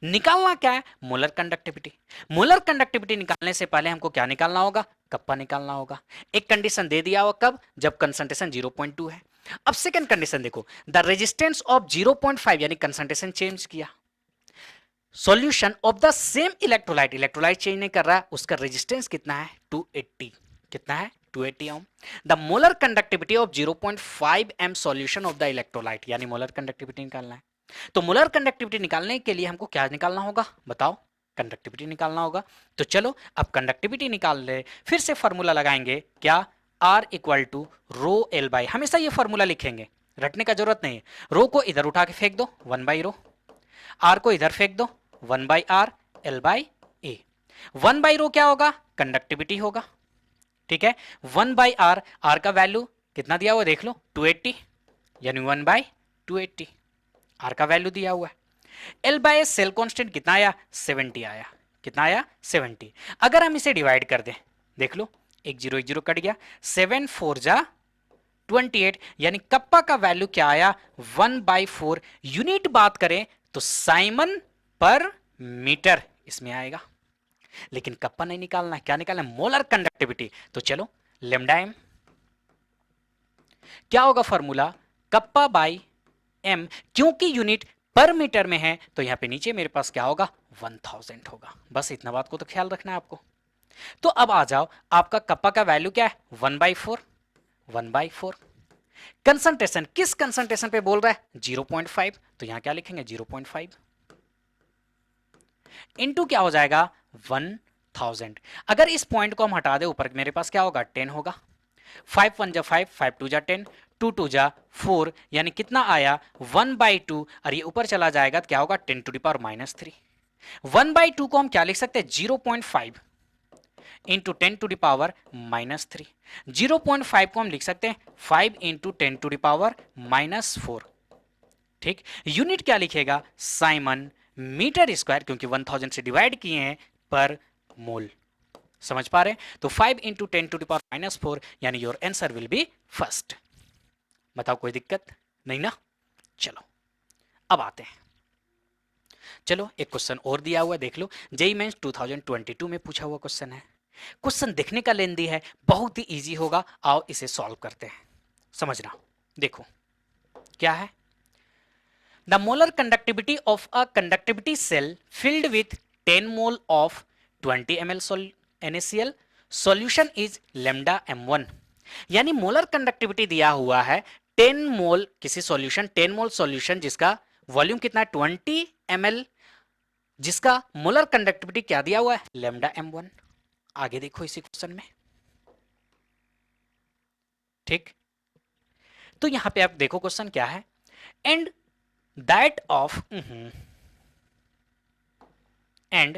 निकालना क्या है, मोलर कंडक्टिविटी। मोलर कंडक्टिविटी निकालने से पहले हमको क्या निकालना होगा, कप्पा निकालना होगा। एक कंडीशन दे दिया हुआ, कब, जब कंसंट्रेशन 0.2 है। अब सेकंड कंडीशन देखो, द रेजिस्टेंस ऑफ 0.5 यानी कंसंट्रेशन चेंज किया, solution of the same electrolyte, electrolyte change नहीं कर रहा है, उसका रेजिस्टेंस कितना है, 280, कितना है, 280 ohm. The molar conductivity of 0.5 M solution of the electrolyte, यानी मोलर कंडक्टिविटी निकालना है। तो मोलर कंडक्टिविटी निकालने के लिए हमको क्या निकालना होगा, बताओ, कंडक्टिविटी निकालना होगा। तो चलो अब कंडक्टिविटी निकाल ले, फिर से फॉर्मूला लगाएंगे क्या, R equal to rho L by, हमेशा ये फॉर्मूला लिखेंगे, रटने का जरूरत नहीं है। रो को इधर उठा के फेंक दो, 1/रो, आर को इधर फेंक दो, 1/r, एल बाई ए। 1/रो क्या होगा, कंडक्टिविटी होगा, ठीक है। 1/r, आर का वैल्यू कितना दिया हुआ देख लो, 280, यानी 1/280 आर का वैल्यू दिया हुआ है। एल बाय सेल कांस्टेंट कितना आया, 70 आया, कितना आया 70। अगर हम इसे डिवाइड कर दें, देख लो, एक जीरो कट गया, 7 4 जा 28, यानी कप्पा का वैल्यू क्या आया, 1/4। यूनिट बात करें तो साइमन पर मीटर इसमें आएगा, लेकिन कप्पा नहीं निकालना, क्या निकालना, मोलर कंडक्टिविटी। तो चलो लेमडा एम क्या होगा फॉर्मूला, कप्पा बाई एम, क्योंकि यूनिट पर मीटर में है तो यहां पे नीचे मेरे पास क्या होगा, 1000 होगा। बस इतना बात को तो ख्याल रखना है आपको। तो अब आ जाओ, आपका कप्पा का वैल्यू क्या है, 1/4, 1/4। कंसंट्रेशन किस कंसंट्रेशन पे बोल रहा है, 0.5, तो यहां क्या लिखेंगे, 0.5 इंटू क्या हो जाएगा, 1000। अगर इस पॉइंट को हम हटा दे ऊपर, मेरे पास क्या होगा, 10 होगा। 5 1 जा 5, 5 2 जा 10, 2 2 जा 4, यानी कितना आया, 1/2। और ये ऊपर चला जाएगा तो क्या होगा, 10⁻³ 1/2 को हम क्या लिख सकते हैं, 0.5 इंटू 10⁻³ 0.5 को हम लिख सकते हैं 5 इंटू 10⁻⁻4। ठीक, यूनिट क्या लिखेगा, साइमन मीटर स्क्वायर, क्योंकि 1000 से डिवाइड किए हैं पर मोल। समझ पा रहे हैं, तो 5 इंटू 10⁻⁻4, यानी your answer will be first. बताओ कोई दिक्कत नहीं ना। चलो अब आते हैं, चलो एक क्वेश्चन और दिया हुआ है, देख लो, जेईई मेंस 2022 में पूछा हुआ क्वेश्चन है। क्वेश्चन देखने का लेंदी है, बहुत ही इजी होगा, आओ इसे सॉल्व करते हैं, समझना। देखो क्या है, the molar conductivity of a conductivity cell filled with 10 mole of 20 ml NaCl solution is lambda m1। यानी मोलर कंडक्टिविटी दिया हुआ है 10 मोल किसी सॉल्यूशन, 10 मोल सॉल्यूशन जिसका वॉल्यूम कितना है 20 ml, जिसका मोलर कंडक्टिविटी क्या दिया हुआ है, लेमडा m1। आगे देखो इसी क्वेश्चन में, ठीक। तो यहां पे आप देखो क्वेश्चन क्या है, and that of and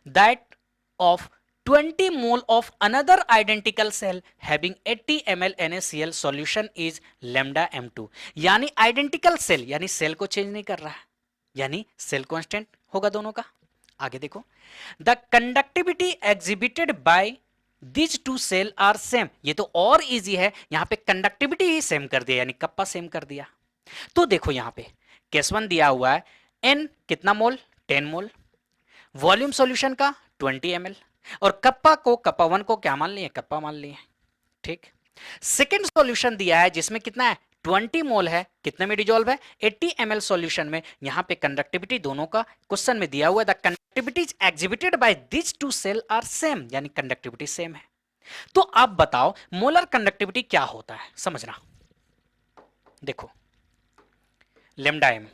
that of 20 mole of another identical cell having 80 ml NaCl solution is lambda m2। यानी आइडेंटिकल सेल, यानी सेल को चेंज नहीं कर रहा है, यानी सेल कांस्टेंट होगा दोनों का। आगे देखो, the conductivity exhibited by this two cell are same. ये तो और इजी है, यहां पे कंडक्टिविटी ही सेम कर दिया, यानी कप्पा सेम कर दिया। तो देखो यहां पे केस 1 दिया हुआ है, एन कितना मोल, 10 मोल, वॉल्यूम सॉल्यूशन का 20 ml, और कप्पा को, कप्पा 1 को क्या मान लिए, कप्पा मान लिए, ठीक। सेकेंड सॉल्यूशन दिया है जिसमें कितना है, 20 मोल है, कितने में डिजोल्व है, 80 ml सॉल्यूशन में। यहां पे कंडक्टिविटी दोनों का क्वेश्चन में दिया हुआ है, the conductivity exhibited by this two cell are same, यानी कंडक्टिविटी सेम है। तो आप बताओ मोलर कंडक्टिविटी क्या होता है, समझना। देखो लेमडा एम,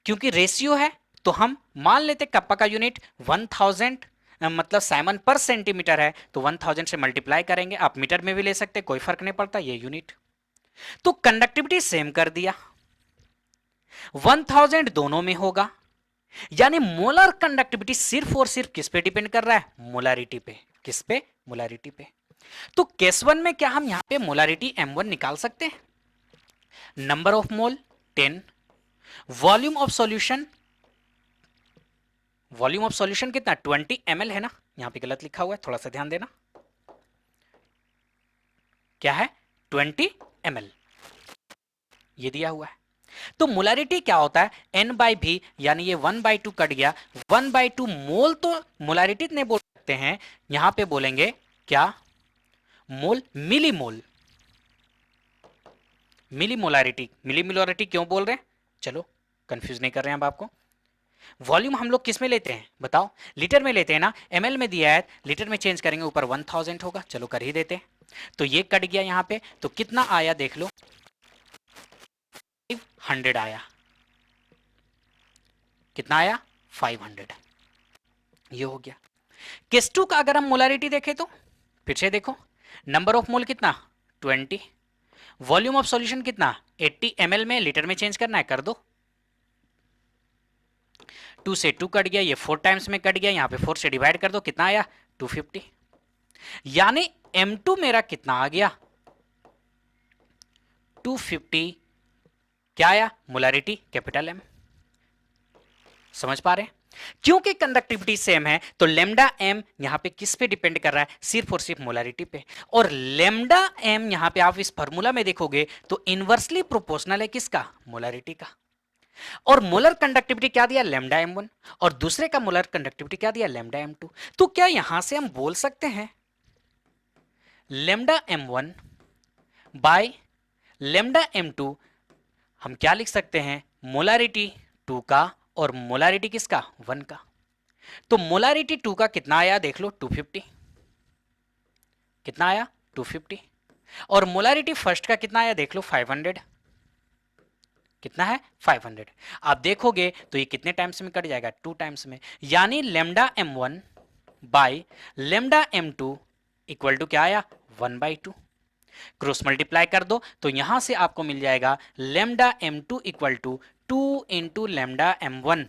क्योंकि रेशियो है तो हम मान लेते कप्पा का यूनिट 1000 मतलब साइमन पर सेंटीमीटर है, तो 1000 से मल्टीप्लाई करेंगे, आप मीटर में भी ले सकते, कोई फर्क नहीं पड़ता, ये यूनिट। तो कंडक्टिविटी सेम कर दिया, 1000 दोनों में होगा, यानी मोलर कंडक्टिविटी सिर्फ और सिर्फ किस पे डिपेंड कर रहा है, मोलारिटी पे। किस पे, मोलारिटी पे। तो केस 1 में क्या हम यहां पे मोलारिटी m1 निकाल सकते हैं, number of mole 10, volume of solution, volume of solution कितना 20 ml है ना, यहां पे गलत लिखा हुआ है, थोड़ा सा ध्यान देना, क्या है 20 ml, ये दिया हुआ है। तो मोलारिटी क्या होता है, n/v, यानी ये 1/2 कट गया, 1/2 मोल, तो मोलारिटी नहीं बोल सकते हैं, यहां पे बोलेंगे क्या, मोल, मिली मोल, मिली मोलारिटी। मिली मोलारिटी क्यों बोल रहे हैं, चलो कंफ्यूज नहीं कर रहे हैं अब आपको। वॉल्यूम हम लोग किस में लेते हैं बताओ, लीटर में लेते हैं ना, ml में दिया है, लीटर में चेंज करेंगे, ऊपर 1000 होगा, चलो कर ही देते हैं। तो ये कट गया यहां पे, तो कितना आया देख लो, 500 आया, कितना आया 500। ये हो गया। केस 2 का अगर हम मोलारिटी देखें तो फिर से देखो, नंबर ऑफ मोल कितना 20, वॉल्यूम ऑफ सॉल्यूशन कितना 80 ml में लीटर में चेंज करना है, कर दो। 2 से 2 कट गया, ये 4 टाइम्स में कट गया, यहां पे 4 से डिवाइड कर दो, कितना आया 250। यानी M2 मेरा कितना आ गया 250, क्या आया मोलारिटी कैपिटल M। समझ पा रहे हैं? क्योंकि कंडक्टिविटी सेम है तो लेमडा एम यहां पे किस पे डिपेंड कर रहा है, सिर्फ और सिर्फ मोलारिटी पे। और लेमडा एम यहां पे आप इस फार्मूला में देखोगे तो इनवर्सली प्रोपोर्शनल है किसका, मोलारिटी का। और मोलर कंडक्टिविटी क्या दिया लेमडा M1, और दूसरे का मोलर कंडक्टिविटी क्या दिया लेमडा M2। तो क्या यहां से हम बोल सकते हैं lambda M1 by lambda M2, हम क्या लिख सकते हैं मोलारिटी 2 का और मोलारिटी किसका 1 का। तो मोलारिटी 2 का कितना आया देख लो 250, कितना आया 250, और मोलारिटी फर्स्ट का कितना आया देख लो 500, कितना है 500। आप देखोगे तो ये कितने टाइम्स में कट जाएगा 2 टाइम्स में, यानी lambda M1 by lambda M2 equal to क्या आया 1/2। क्रॉस मल्टीप्लाई कर दो तो यहां से आपको मिल जाएगा lambda M2 equal to 2 into lambda M1,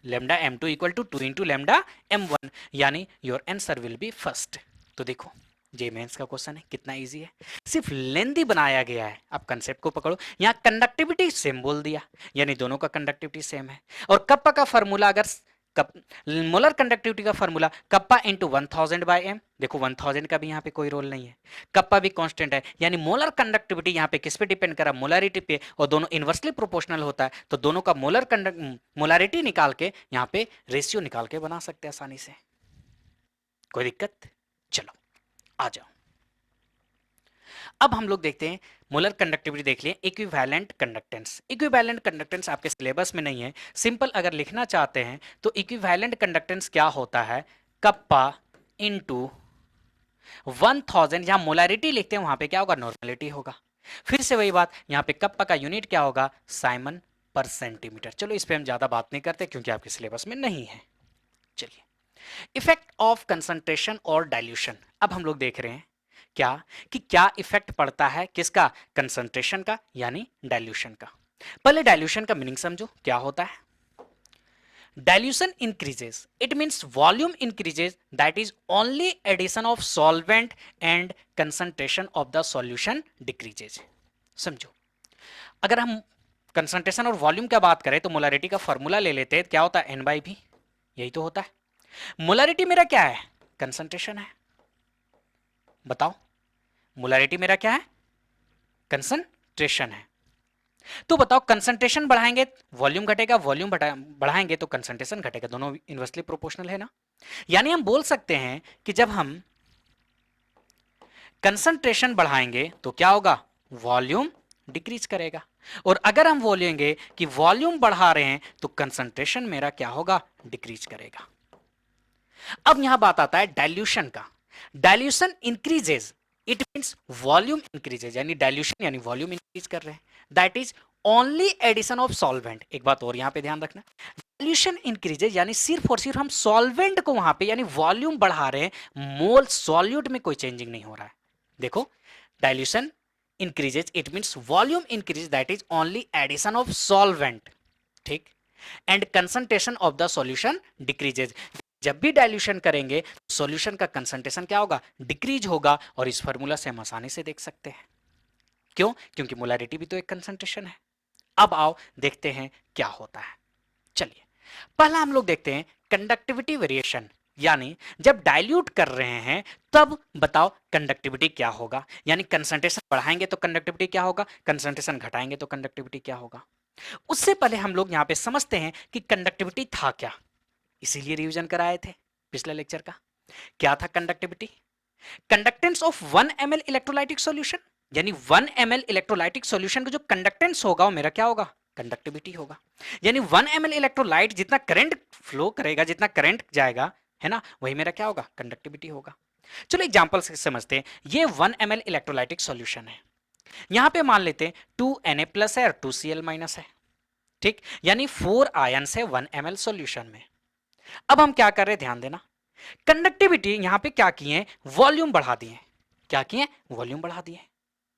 lambda M2 equal to 2 into lambda M1, यानी your answer will be first. तो देखो जे मेंस का क्वेश्चन है कितना इजी है, सिर्फ लेंथी बनाया गया है। आप कंसेप्ट को पकड़ो, यहां कंडक्टिविटी सेम बोल दिया, यानी दोनों का कंडक्टिविटी सेम है। और कप्पा का फार्मूला अगर कप मोलर कंडक्टिविटी का formula kappa into 1000 by M, देखो 1000 का भी यहाँ पे कोई रोल नहीं है, कप्पा भी कांस्टेंट है, यानी मोलर कंडक्टिविटी यहाँ पे किस पे डिपेंड करा मोलारिटी पे, और दोनों इनवर्सली प्रोपोर्शनल होता है तो दोनों का मोलारिटी निकाल के यहाँ पे रेशियो निकाल के बना सकते हैं आसानी से। कोई दिक्कत? चलो आ जाओ। अब हम लोग देखते हैं मोलर कंडक्टिविटी देख लिए, इक्विवेलेंट कंडक्टेंस। इक्विवेलेंट कंडक्टेंस आपके सिलेबस में नहीं है, सिंपल अगर लिखना चाहते हैं तो इक्विवेलेंट कंडक्टेंस क्या होता है कप्पा इंटू 1000, जहां मोलारिटी लिखते हैं वहां पे क्या होगा नॉर्मलिटी होगा। फिर से वही बात, यहां पे कप्पा का यूनिट क्या होगा साइमन पर सेंटीमीटर। चलो इस पे हम ज्यादा बात नहीं करते क्योंकि आपके सिलेबस में नहीं है। चलिए इफेक्ट ऑफ कंसंट्रेशन और डाइल्यूशन, अब हम लोग देख रहे हैं क्या कि क्या इफेक्ट पड़ता है किसका कंसंट्रेशन का यानी डाइल्यूशन का। पहले डाइल्यूशन का मीनिंग समझो क्या होता है। Dilution increases, it means volume increases, that is only addition of solvent and concentration of the solution decreases. समझो, अगर हम कंसंट्रेशन और वॉल्यूम का बात करें तो मोलारिटी का फॉर्मूला ले लेते हैं, क्या होता है N/V, यही तो होता है। मोलारिटी मेरा क्या है कंसंट्रेशन है, बताओ मोलारिटी मेरा क्या है कंसंट्रेशन है। तो बताओ कंसंट्रेशन बढ़ाएंगे वॉल्यूम घटेगा, वॉल्यूम बढ़ाएंगे तो कंसंट्रेशन घटेगा, दोनों इनवर्सली प्रोपोर्शनल है ना। यानी हम बोल सकते हैं कि जब हम कंसंट्रेशन बढ़ाएंगे तो क्या होगा वॉल्यूम डिक्रीज करेगा, और अगर हम बोलेंगे कि वॉल्यूम बढ़ा रहे हैं तो कंसंट्रेशन मेरा क्या होगा डिक्रीज करेगा। अब यहां बात आता है डाइल्यूशन का। Dilution increases, it means volume increases, यानी डाइल्यूशन यानी वॉल्यूम इंक्रीज कर रहे हैं, that is only addition of solvent. एक बात और यहां पे ध्यान रखना, डाइल्यूशन इंक्रीजेज यानी सिर्फ और सिर्फ हम सॉल्वेंट को वहां पे यानी वॉल्यूम बढ़ा रहे हैं, मोल सॉल्यूट में कोई चेंजिंग नहीं हो रहा है। देखो dilution increases it means volume increase, that is only addition of solvent, ठीक, and concentration of the solution decreases. जब भी डाइल्यूशन करेंगे सॉल्यूशन का कंसंट्रेशन क्या होगा डिक्रीज होगा, और इस फार्मूला से हम आसानी से देख सकते हैं। क्यों? क्योंकि मोलारिटी भी तो एक कंसंट्रेशन है। अब आओ देखते हैं क्या होता है। चलिए पहला हम लोग देखते हैं कंडक्टिविटी वेरिएशन, यानी जब डाइल्यूट कर रहे हैं तब बताओ कंडक्टिविटी क्या होगा, यानी कंसंट्रेशन बढ़ाएंगे तो कंडक्टिविटी क्या होगा, कंसंट्रेशन घटाएंगे तो कंडक्टिविटी क्या होगा। उससे पहले हम लोग यहां पे समझते हैं कि कंडक्टिविटी था क्या, इसीलिए रिवीजन कराए थे पिछले लेक्चर का। क्या था conductivity? Conductance of 1 ml electrolytic solution, यानी 1 ml इलेक्ट्रोलाइटिक सॉल्यूशन का जो कंडक्टेंस होगा वो मेरा क्या होगा कंडक्टिविटी होगा। यानी 1 ml इलेक्ट्रोलाइट जितना करंट फ्लो करेगा, जितना करंट जाएगा है ना, वही मेरा क्या होगा कंडक्टिविटी होगा। चलो एग्जांपल से समझते हैं। ये 1 ml इलेक्ट्रोलाइटिक सॉल्यूशन है, यहां पे मान लेते हैं 2 Na+ है और 2 Cl- है, ठीक, यानी 4 आयंस है 1 ml सॉल्यूशन में। अब हम क्या कर रहे हैं, ध्यान देना, कंडक्टिविटी यहां पे क्या किए, वॉल्यूम बढ़ा दिए। क्या किए, वॉल्यूम बढ़ा दिए।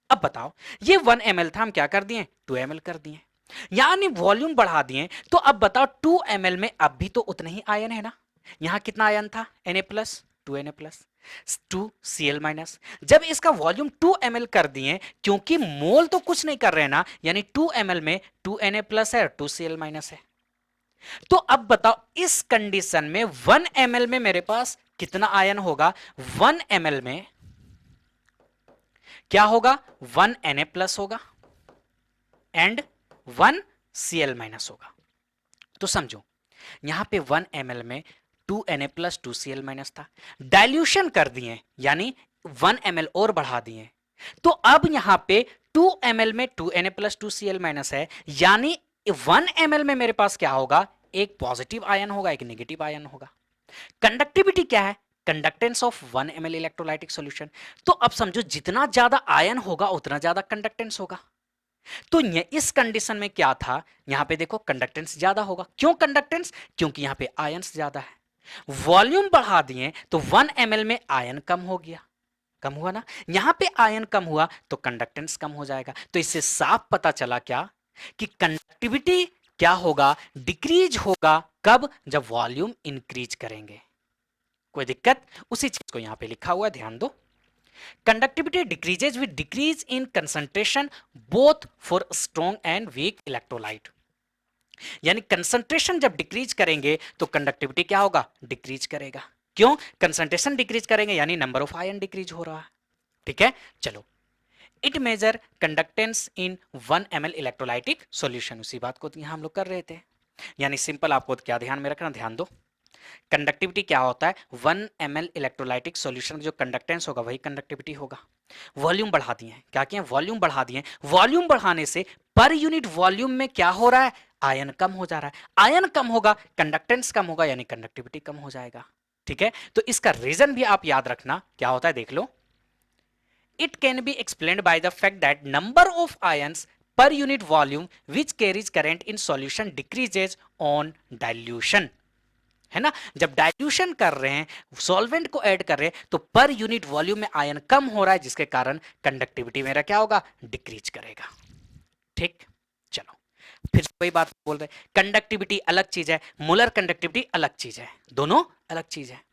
अब बताओ, ये 1 ml था, हम क्या कर दिए, 2 ml कर दिए, यानी वॉल्यूम बढ़ा दिए। तो अब बताओ 2 ml में अब भी तो उतना ही आयन है ना। यहां कितना आयन था, Na plus, 2 Na plus, 2 Cl minus. जब इसका वॉल्यूम 2 ml कर दिए, क्योंकि मोल तो कुछ नहीं कर रहे ना, यानी 2 ml में 2 Na प्लस है और 2 Cl माइनस है। तो अब बताओ इस कंडीशन में 1 ml में मेरे पास कितना आयन होगा, 1 ml में क्या होगा, 1 Na प्लस होगा एंड 1 Cl माइनस होगा। तो समझो यहां पे 1 ml में 2 Na प्लस 2 Cl माइनस था, डाइल्यूशन कर दिए यानी 1 ml और बढ़ा दिए। तो अब यहां पे 2 ml में 2 Na प्लस 2 Cl माइनस है, यानी 1 ml में मेरे पास क्या होगा, एक पॉजिटिव आयन होगा, एक नेगेटिव आयन होगा। कंडक्टिविटी क्या है, conductance of 1 ml electrolytic solution. तो अब समझो जितना ज्यादा आयन होगा उतना ज्यादा कंडक्टेंस होगा। तो इस कंडीशन में क्या था, यहां पे देखो कंडक्टेंस ज्यादा होगा। क्यों कंडक्टेंस, क्योंकि यहां पे आयंस ज्यादा है। वॉल्यूम बढ़ा दिए तो 1 ml में आयन कम हो गया, कम हुआ ना, यहां पे आयन कम हुआ तो कंडक्टेंस कम हो जाएगा। तो इससे साफ पता चला क्या, कि कंडक्टिविटी क्या होगा, डिक्रीज होगा। कब, जब वॉल्यूम इंक्रीज करेंगे। कोई दिक्कत, उसी चीज को यहां पे लिखा हुआ है, ध्यान दो। Conductivity decreases with decrease in concentration both for strong and weak electrolyte. यानी कंसंट्रेशन जब डिक्रीज करेंगे तो कंडक्टिविटी क्या होगा, डिक्रीज करेगा। क्यों, कंसंट्रेशन डिक्रीज करेंगे यानी नंबर ऑफ आयन डिक्रीज हो रहा है। ठीक है, चलो, it measure conductance in 1 ml electrolytic solution. उसी बात को यहां हम लोग कर रहे थे। यानी सिंपल, आपको क्या ध्यान में रखना, ध्यान दो, कंडक्टिविटी क्या होता है, 1 ml इलेक्ट्रोलाइटिक सॉल्यूशन जो कंडक्टेंस होगा वही कंडक्टिविटी होगा। वॉल्यूम बढ़ा दिए, क्या किए, वॉल्यूम बढ़ा दिए। वॉल्यूम बढ़ाने से पर यूनिट वॉल्यूम में क्या हो रहा है, आयन कम हो जा रहा है। आयन कम होगा, कंडक्टेंस कम होगा, यानी कंडक्टिविटी कम हो जाएगा। ठीक है, तो इसका रीजन भी आप याद रखना क्या होता है, देख लो। It can be explained by the fact that number of ions per unit volume which carries current in solution decreases on dilution. है ना, जब डाइल्यूशन कर रहे हैं, सॉल्वेंट को ऐड कर रहे हैं, तो पर यूनिट वॉल्यूम में आयन कम हो रहा है, जिसके कारण कंडक्टिविटी मेरा क्या होगा, डिक्रीज करेगा। ठीक, चलो, फिर वही बात बोल रहे, कंडक्टिविटी अलग चीज है, मोलर कंडक्टिविटी अलग चीज है, दोनों अलग चीज है।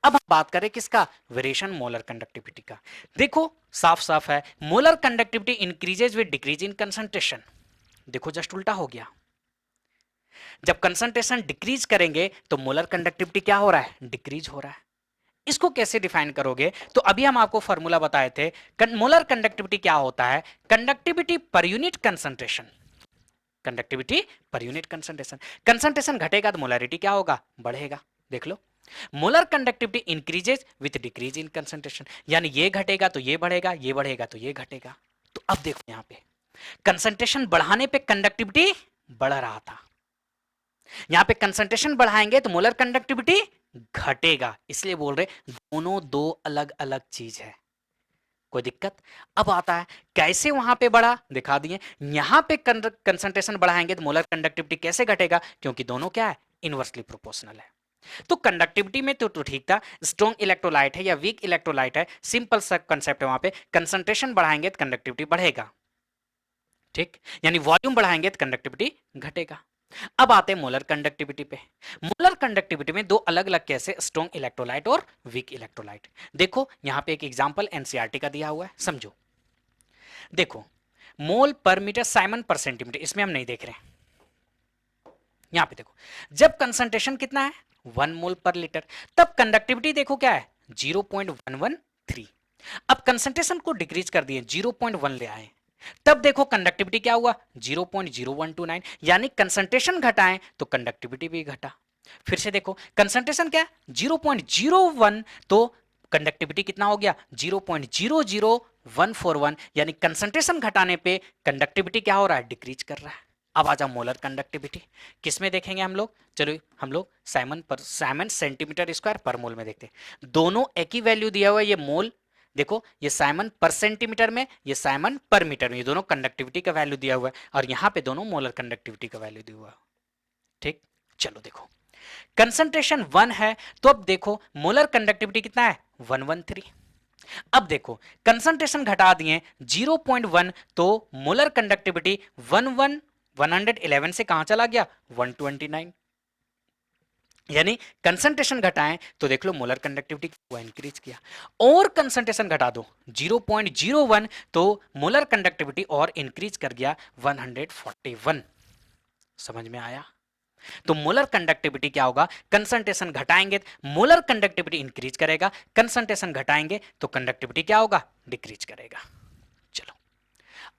अब हम बात करें किसका, वेरिएशन मोलर कंडक्टिविटी का। देखो साफ साफ है, molar conductivity increases with decrease in concentration. देखो जस्ट उल्टा हो गया, जब कंसंट्रेशन डिक्रीज करेंगे तो मोलर कंडक्टिविटी क्या हो रहा है, डिक्रीज हो रहा है। इसको कैसे डिफाइन करोगे, तो अभी हम आपको फॉर्मूला बताए थे। मोलर कंडक्टिविटी क्या होता है, conductivity per unit concentration. Conductivity per unit concentration, concentration घटेगा तो मोलरिटी क्या होगा, बढ़ेगा। देख लो, molar conductivity increases with decrease in concentration, यानी ये घटेगा तो ये बढ़ेगा, ये बढ़ेगा तो ये घटेगा। तो अब देखो यहां पे कंसंट्रेशन बढ़ाने पे कंडक्टिविटी बढ़ रहा था, यहां पे कंसंट्रेशन बढ़ाएंगे तो मोलर कंडक्टिविटी घटेगा, इसलिए बोल रहे दोनों दो अलग अलग चीज है। कोई दिक्कत, अब आता है कैसे वहां पे बढ़ा, दिखा दिए। यहां पे कंसंट्रेशन बढ़ाएंगे तो मोलर कंडक्टिविटी कैसे घटेगा, क्योंकि दोनों क्या है, इनवर्सली प्रोपोर्शनल है। तो कंडक्टिविटी में तो ठीक था, स्ट्रॉन्ग इलेक्ट्रोलाइट है या वीक इलेक्ट्रोलाइट है, सिंपल सा कंसेप्ट है, वहां पे कंसंट्रेशन बढ़ाएंगे तो कंडक्टिविटी बढ़ेगा। ठीक, यानी वॉल्यूम बढ़ाएंगे तो कंडक्टिविटी घटेगा। अब आते हैं मोलर कंडक्टिविटी पे। मोलर कंडक्टिविटी में दो अलग अलग केस है, स्ट्रॉन्ग इलेक्ट्रोलाइट और वीक इलेक्ट्रोलाइट। देखो यहां पे एक एग्जांपल एनसीईआरटी का दिया हुआ है, समझो। देखो, मोल पर मीटर, साइमन पर सेंटीमीटर, इसमें हम नहीं देख रहे हैं। यहां पे देखो, जब कंसंट्रेशन कितना है 1 मोल पर लीटर, तब कंडक्टिविटी देखो क्या है 0.113। अब कंसंट्रेशन को डिक्रीज कर दिए, 0.1 ले आए, तब देखो कंडक्टिविटी क्या हुआ 0.0129, यानी कंसंट्रेशन घटाएं तो कंडक्टिविटी भी घटा। फिर से देखो कंसंट्रेशन क्या 0.01, तो कंडक्टिविटी कितना हो गया 0.00141, यानी कंसंट्रेशन घटाने पे कंडक्टिविटी क्या हो रहा है, डिक्रीज कर रहा है। अब आ जाओ मोलर कंडक्टिविटी, किसमें देखेंगे हम लोग, चलो हम लोग साइमन सेंटीमीटर स्क्वायर पर मोल में देखते हैं। दोनों एक ही वैल्यू दिया हुआ है, ये मोल देखो, ये साइमन पर सेंटीमीटर में, ये साइमन पर मीटर में, ये दोनों कंडक्टिविटी का वैल्यू दिया हुआ है, और यहां पे दोनों मोलर कंडक्टिविटी का वैल्यू दिया हुआ है। ठीक, चलो देखो कंसंट्रेशन 1 है, तो अब देखो मोलर कंडक्टिविटी कितना है 113। अब देखो कंसंट्रेशन घटा दिए 0.1, तो मोलर कंडक्टिविटी 111 से कहां चला गया 129। यानी कंसंट्रेशन घटाएं तो देख लो मोलर कंडक्टिविटी को इंक्रीज किया, और कंसंट्रेशन घटा दो 0.01 तो मोलर कंडक्टिविटी और इंक्रीज कर गया 141। समझ में आया? तो मोलर कंडक्टिविटी क्या होगा, कंसंट्रेशन घटाएंगे मोलर कंडक्टिविटी इंक्रीज करेगा, कंसंट्रेशन घटाएंगे तो कंडक्टिविटी क्या होगा डिक्रीज करेगा। चलो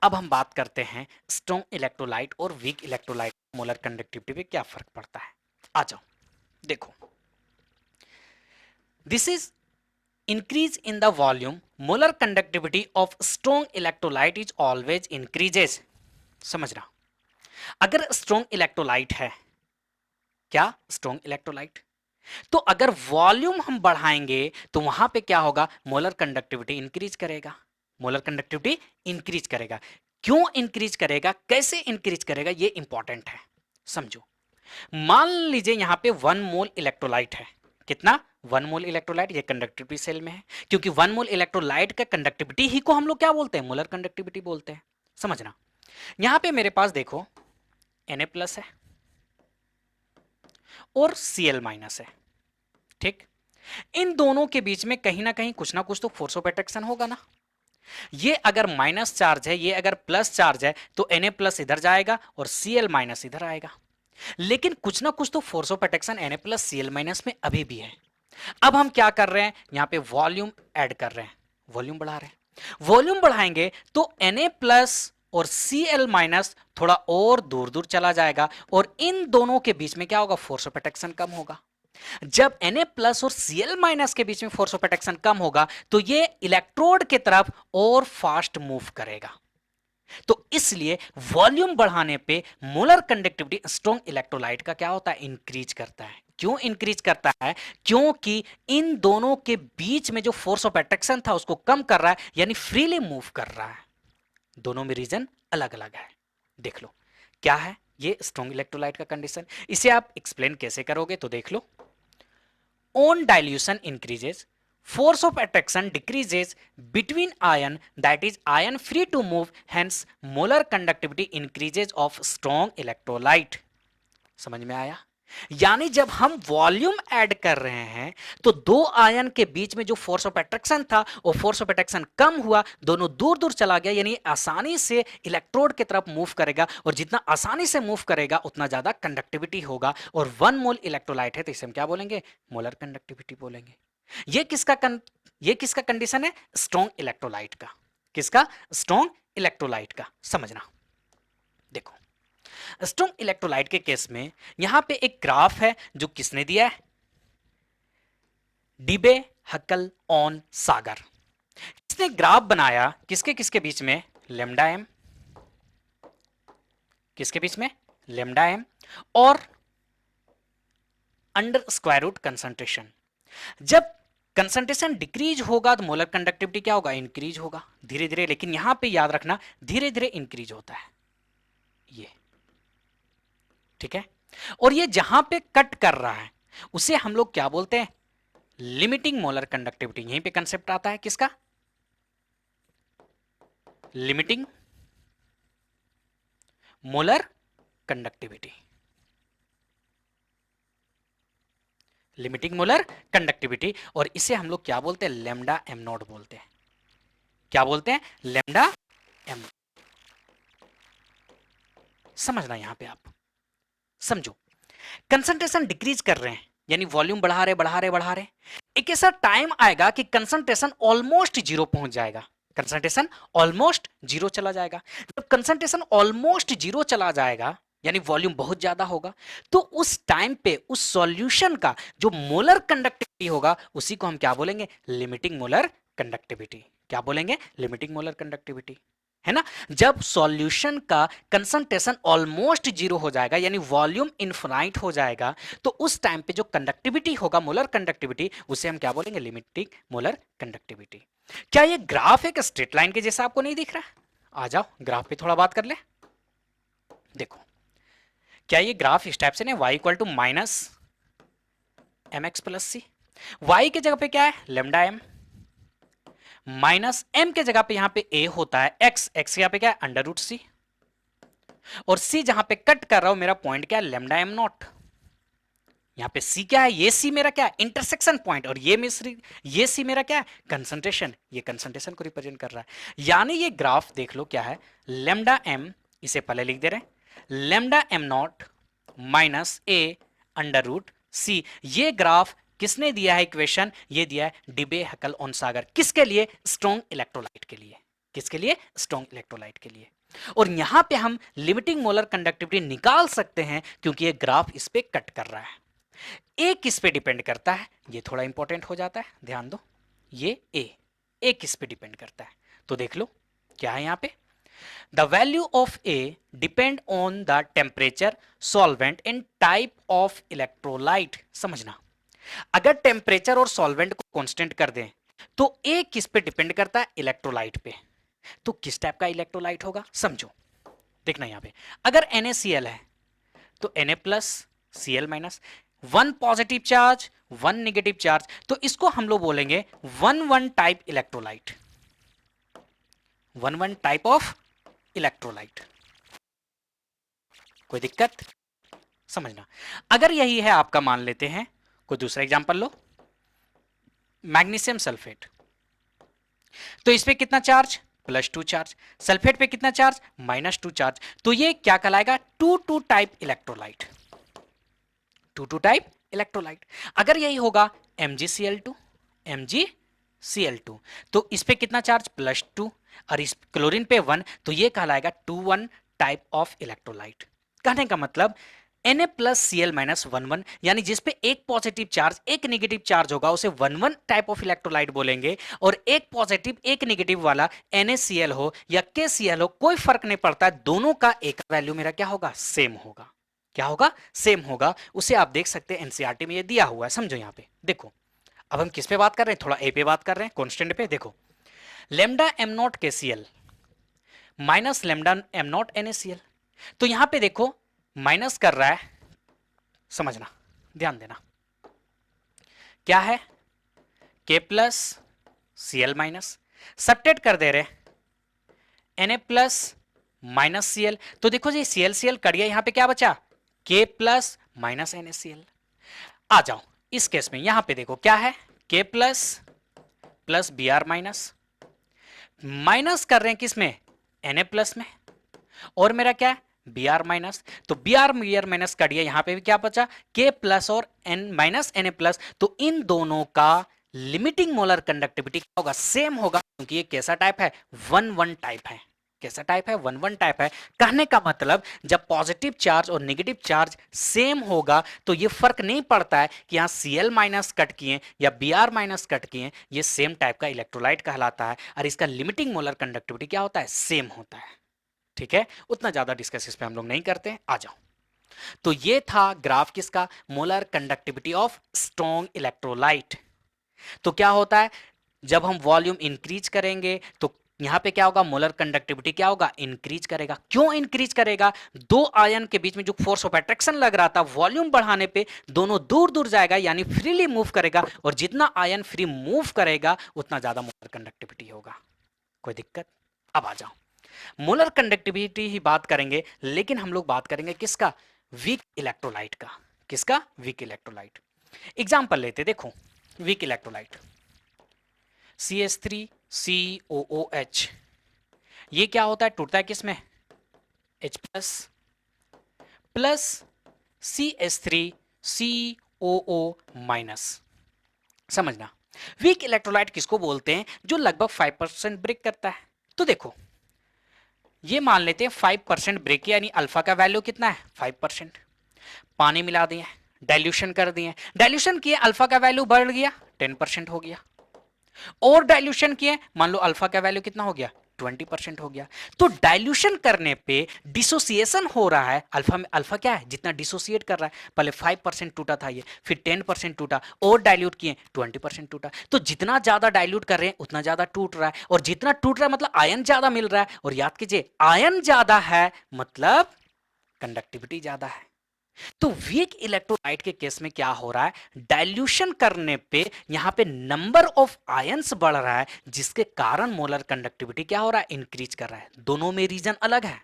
अब हम बात करते हैं स्ट्रॉन्ग इलेक्ट्रोलाइट और वीक इलेक्ट्रोलाइट मोलर कंडक्टिविटी पे क्या फर्क पड़ता है। आ जाओ देखो, this is increase in the volume, molar conductivity of strong electrolyte is always increases। समझना, अगर स्ट्रॉन्ग इलेक्ट्रोलाइट है, क्या स्ट्रॉन्ग इलेक्ट्रोलाइट, तो अगर वॉल्यूम हम बढ़ाएंगे तो वहां पे क्या होगा, मोलर कंडक्टिविटी इंक्रीज करेगा। मोलर कंडक्टिविटी इंक्रीज करेगा, क्यों इंक्रीज करेगा, कैसे इंक्रीज करेगा, ये इंपॉर्टेंट है, समझो। मान लीजिए यहां पे 1 मोल इलेक्ट्रोलाइट है, कितना 1 मोल इलेक्ट्रोलाइट, ये कंडक्टिविटी सेल में है, क्योंकि 1 मोल इलेक्ट्रोलाइट का कंडक्टिविटी ही को हम लोग क्या बोलते हैं, मोलर कंडक्टिविटी बोलते हैं। समझना, यहां पे मेरे पास देखो Na+ है और Cl- है, ठीक। इन दोनों के बीच में कहीं ना कहीं कुछ ना कुछ तो फोर्स ऑफ अट्रैक्शन होगा ना। ये अगर माइनस चार्ज है, ये अगर प्लस चार्ज है, तो Na+ इधर जाएगा और Cl- इधर आएगा। लेकिन कुछ ना कुछ तो force of attraction Na+ Cl- में अभी भी है। अब हम क्या कर रहे हैं, यहां पे वॉल्यूम ऐड कर रहे हैं, वॉल्यूम बढ़ा रहे हैं। वॉल्यूम बढ़ाएंगे तो Na+ और Cl- थोड़ा और दूर दूर चला जाएगा, और इन दोनों के बीच में क्या होगा, फोर्स ऑफ अट्रैक्शन कम होगा। जब Na+ और Cl- के बीच में फोर्स ऑफ अट्रैक्शन कम होगा तो ये इलेक्ट्रोड की तरफ और फास्ट मूव करेगा। तो इसलिए वॉल्यूम बढ़ाने पे मोलर कंडक्टिविटी स्ट्रॉन्ग इलेक्ट्रोलाइट का क्या होता है, इंक्रीज करता है। क्यों इंक्रीज करता है, क्योंकि इन दोनों के बीच में जो फोर्स ऑफ अट्रैक्शन था उसको कम कर रहा है, यानी फ्रीली मूव कर रहा है। दोनों में रीजन अलग अलग है, देख लो क्या है ये स्ट्रॉन्ग इलेक्ट्रोलाइट का कंडीशन। इसे आप एक्सप्लेन कैसे करोगे, तो देख लो, on dilution increases, force of attraction decreases between ion, that is ion free to move, hence molar conductivity increases of strong electrolyte। समझ में आया? यानी जब हम वॉल्यूम ऐड कर रहे हैं तो दो आयन के बीच में जो फोर्स ऑफ अट्रैक्शन था वो फोर्स ऑफ अट्रैक्शन कम हुआ, दोनों दूर दूर चला गया, यानी आसानी से इलेक्ट्रोड की तरफ मूव करेगा, और जितना आसानी से मूव करेगा उतना ज्यादा कंडक्टिविटी होगा। और 1 मोल इलेक्ट्रोलाइट है तो इसे हम क्या बोलेंगे, मोलर कंडक्टिविटी बोलेंगे। ये किसका कंडीशन है, स्ट्रॉन्ग इलेक्ट्रोलाइट का। किसका, स्ट्रॉन्ग इलेक्ट्रोलाइट का। समझना, देखो स्ट्रॉन्ग इलेक्ट्रोलाइट के केस में यहां पे एक ग्राफ है जो किसने दिया है, डिबे हकल ऑन सागर। इसने ग्राफ बनाया किसके किसके बीच में, लेमडा एम, किसके बीच में, लेमडा एम, और अंडर स्क्वायर रूट कंसंट्रेशन। जब कंसंट्रेशन डिक्रीज होगा तो मोलर कंडक्टिविटी क्या होगा, इंक्रीज होगा धीरे धीरे, लेकिन यहां पे याद रखना धीरे धीरे इंक्रीज होता है ये, ठीक है। और ये जहां पे कट कर रहा है उसे हम लोग क्या बोलते हैं, लिमिटिंग मोलर कंडक्टिविटी। यहीं पे कंसेप्ट आता है किसका, limiting molar conductivity. Limiting molar conductivity, और इसे हम लोग क्या बोलते हैं, लेमडा एम नॉट बोलते हैं। क्या बोलते हैं, लेमडा एम। समझना यहां पे आप समझो, कंसंट्रेशन डिक्रीज कर रहे हैं, यानी वॉल्यूम बढ़ा रहे बढ़ा रहे बढ़ा रहे, एक ऐसा टाइम आएगा कि कंसंट्रेशन ऑलमोस्ट जीरो पहुंच जाएगा, कंसंट्रेशन ऑलमोस्ट जीरो चला जाएगा। जब कंसंट्रेशन ऑलमोस्ट जीरो चला जाएगा यानी वॉल्यूम बहुत ज्यादा होगा, तो उस टाइम पे उस सॉल्यूशन का जो मोलर कंडक्टिविटी होगा उसी को हम क्या बोलेंगे, लिमिटिंग मोलर कंडक्टिविटी। क्या बोलेंगे, लिमिटिंग मोलर कंडक्टिविटी, है ना। जब सॉल्यूशन का कंसंट्रेशन ऑलमोस्ट जीरो हो जाएगा यानी वॉल्यूम इनफिनाइट हो जाएगा, तो उस टाइम पे जो कंडक्टिविटी होगा, मोलर कंडक्टिविटी, उसे हम क्या बोलेंगे, लिमिटिंग मोलर कंडक्टिविटी। क्या ये ग्राफ एक स्ट्रेट लाइन के जैसा आपको नहीं दिख रहा है? आ जाओ ग्राफ पे थोड़ा बात कर ले। देखो क्या ये ग्राफ इस टाइप से नहीं, y equal to minus M X plus C, Y के जगह पे क्या है लेमडा एम, माइनस एम के जगह पे यहां पे ए होता है एक्स, एक्स यहाँ पे क्या है अंडर रूट सी, और सी जहां पे कट कर रहा हूं मेरा पॉइंट क्या है लेमडा एम नॉट। यहां पे सी क्या है, ये सी मेरा क्या है इंटरसेक्शन पॉइंट, और ये सी मेरा क्या है कंसंट्रेशन, ये कंसंट्रेशन को रिप्रेजेंट कर रहा है। यानी ये ग्राफ देख लो क्या है लेमडा एम, इसे पहले लिख दे रहे हैं lambda M not minus A under root C. ये ग्राफ किसने दिया है इक्वेशन, ये दिया है डिबे हकल ओनसागर, किसके लिए स्ट्रॉन्ग इलेक्ट्रोलाइट के लिए, किसके लिए स्ट्रॉन्ग इलेक्ट्रोलाइट के लिए। और यहां पे हम लिमिटिंग मोलर कंडक्टिविटी निकाल सकते हैं क्योंकि ये ग्राफ इस पे कट कर रहा है। ए किस पे डिपेंड करता है, ये थोड़ा इंपॉर्टेंट हो जाता है, ध्यान दो, ये ए किस पे डिपेंड करता है, तो देख लो क्या है यहां पे, the value of A depend on the temperature solvent and type of electrolyte. समझना, अगर टेम्परेचर और सॉल्वेंट को कांस्टेंट कर दें तो ए किस पे डिपेंड करता है इलेक्ट्रोलाइट पे, तो किस टाइप का इलेक्ट्रोलाइट होगा समझो। देखना यहां पे अगर NaCl है तो Na plus Cl minus, one positive charge one negative charge, तो इसको हम लोग बोलेंगे one one type electrolyte, one one type of electrolyte. कोई दिक्कत समझना। अगर यही है आपका, मान लेते हैं कोई दूसरा एग्जांपल लो, मैग्नीशियम सल्फेट, तो इस पे कितना चार्ज +2 चार्ज, सल्फेट पे कितना चार्ज -2 चार्ज, तो ये क्या कहलाएगा 2 टाइप इलेक्ट्रोलाइट, 2 टाइप इलेक्ट्रोलाइट। अगर यही होगा MgCl2, MgCl2, तो इस पे कितना चार्ज +2 और इस क्लोरीन पे 1, तो ये कहलाएगा 2 टाइप ऑफ इलेक्ट्रोलाइट। कहने का मतलब Na प्लस Cl माइनस 1 यानी जिस पे एक पॉजिटिव चार्ज एक नेगेटिव चार्ज होगा उसे 1 टाइप ऑफ इलेक्ट्रोलाइट बोलेंगे, और एक पॉजिटिव एक नेगेटिव वाला NaCl हो या KCl हो कोई फर्क नहीं पड़ता, दोनों का एक वैल्यू मेरा क्या होगा सेम होगा। क्या होगा सेम होगा। उसे आप देख सकते हैं एनसीईआरटी में ये दिया हुआ है, समझो यहां पे देखो। अब हम किस पे बात कर रहे हैं, थोड़ा ए पे बात कर रहे हैं, कांस्टेंट पे। देखो lambda M not KCl minus lambda M not NaCl, तो यहां पे देखो माइनस कर रहा है, समझना ध्यान देना, क्या है K plus Cl minus, subtract कर दे रहे Na प्लस माइनस Cl, तो देखो जी Cl कट गया, यहां पे क्या बचा K प्लस माइनस NaCl। आ जाओ इस केस में, यहां पे देखो क्या है K plus plus Br minus, minus कर रहे हैं किसमें Na प्लस में, और मेरा क्या है Br माइनस, तो Br माइनस कट गया, यहां पे भी क्या बचा K प्लस और N माइनस Na प्लस, तो इन दोनों का लिमिटिंग मोलर कंडक्टिविटी क्या होगा सेम होगा, क्योंकि ये कैसा टाइप है 1 टाइप है। कैसा टाइप है 1 टाइप है। कहने का मतलब जब पॉजिटिव चार्ज और नेगेटिव चार्ज सेम होगा तो ये फर्क नहीं पड़ता है कि यहां Cl माइनस कट किए या Br माइनस कट किए, ये सेम टाइप का इलेक्ट्रोलाइट कहलाता है, और इसका लिमिटिंग मोलर कंडक्टिविटी क्या होता है सेम होता है। ठीक है, उतना ज्यादा डिस्कस इस पे हम लोग नहीं करते हैं, आ जाओ। तो ये था ग्राफ किसका, molar conductivity of strong electrolyte. तो क्या होता है जब हम वॉल्यूम इंक्रीज करेंगे तो यहां पे क्या होगा मोलर कंडक्टिविटी क्या होगा इंक्रीज करेगा। क्यों इंक्रीज करेगा, दो आयन के बीच में जो फोर्स ऑफ अट्रैक्शन लग रहा था वॉल्यूम बढ़ाने पे दोनों दूर दूर जाएगा, यानी फ्रीली मूव करेगा, और जितना आयन फ्री मूव करेगा उतना ज्यादा मोलर कंडक्टिविटी होगा। कोई दिक्कत। अब आ जाओ, मोलर कंडक्टिविटी ही बात करेंगे, लेकिन हम लोग बात करेंगे किसका, वीक इलेक्ट्रोलाइट का। किसका, वीक इलेक्ट्रोलाइट। एग्जांपल लेते, देखो वीक इलेक्ट्रोलाइट CH3COOH, ये क्या होता है टूटता है किसमें H plus plus CH3COO minus. समझना, वीक इलेक्ट्रोलाइट किसको बोलते हैं, जो लगभग 5% ब्रेक करता है। तो देखो ये मान लेते हैं 5% ब्रेक, यानी अल्फा का वैल्यू कितना है 5%, पानी मिला दिए डाइल्यूशन कर दिए, डाइल्यूशन किए अल्फा का वैल्यू बढ़ गया 10% हो गया, और डाइल्यूशन किए मान लो अल्फा का वैल्यू कितना हो गया 20% हो गया। तो डाइल्यूशन करने पे डिसोसिएशन हो रहा है, अल्फा में अल्फा क्या है जितना डिसोसिएट कर रहा है, पहले 5% टूटा था ये, फिर 10% टूटा, और डाइल्यूट किए 20% टूटा। तो जितना ज्यादा डाइल्यूट कर रहे हैं उतना ज्यादा टूट रहा है, और जितना टूट रहा है मतलब आयन ज्यादा मिल रहा है, और याद कीजिए आयन ज्यादा है मतलब कंडक्टिविटी ज्यादा है। तो वीक इलेक्ट्रोलाइट के केस में क्या हो रहा है, डाइल्यूशन करने पे यहां पे नंबर ऑफ आयंस बढ़ रहा है, जिसके कारण मोलर कंडक्टिविटी क्या हो रहा है, इंक्रीज कर रहा है। दोनों में रीजन अलग है।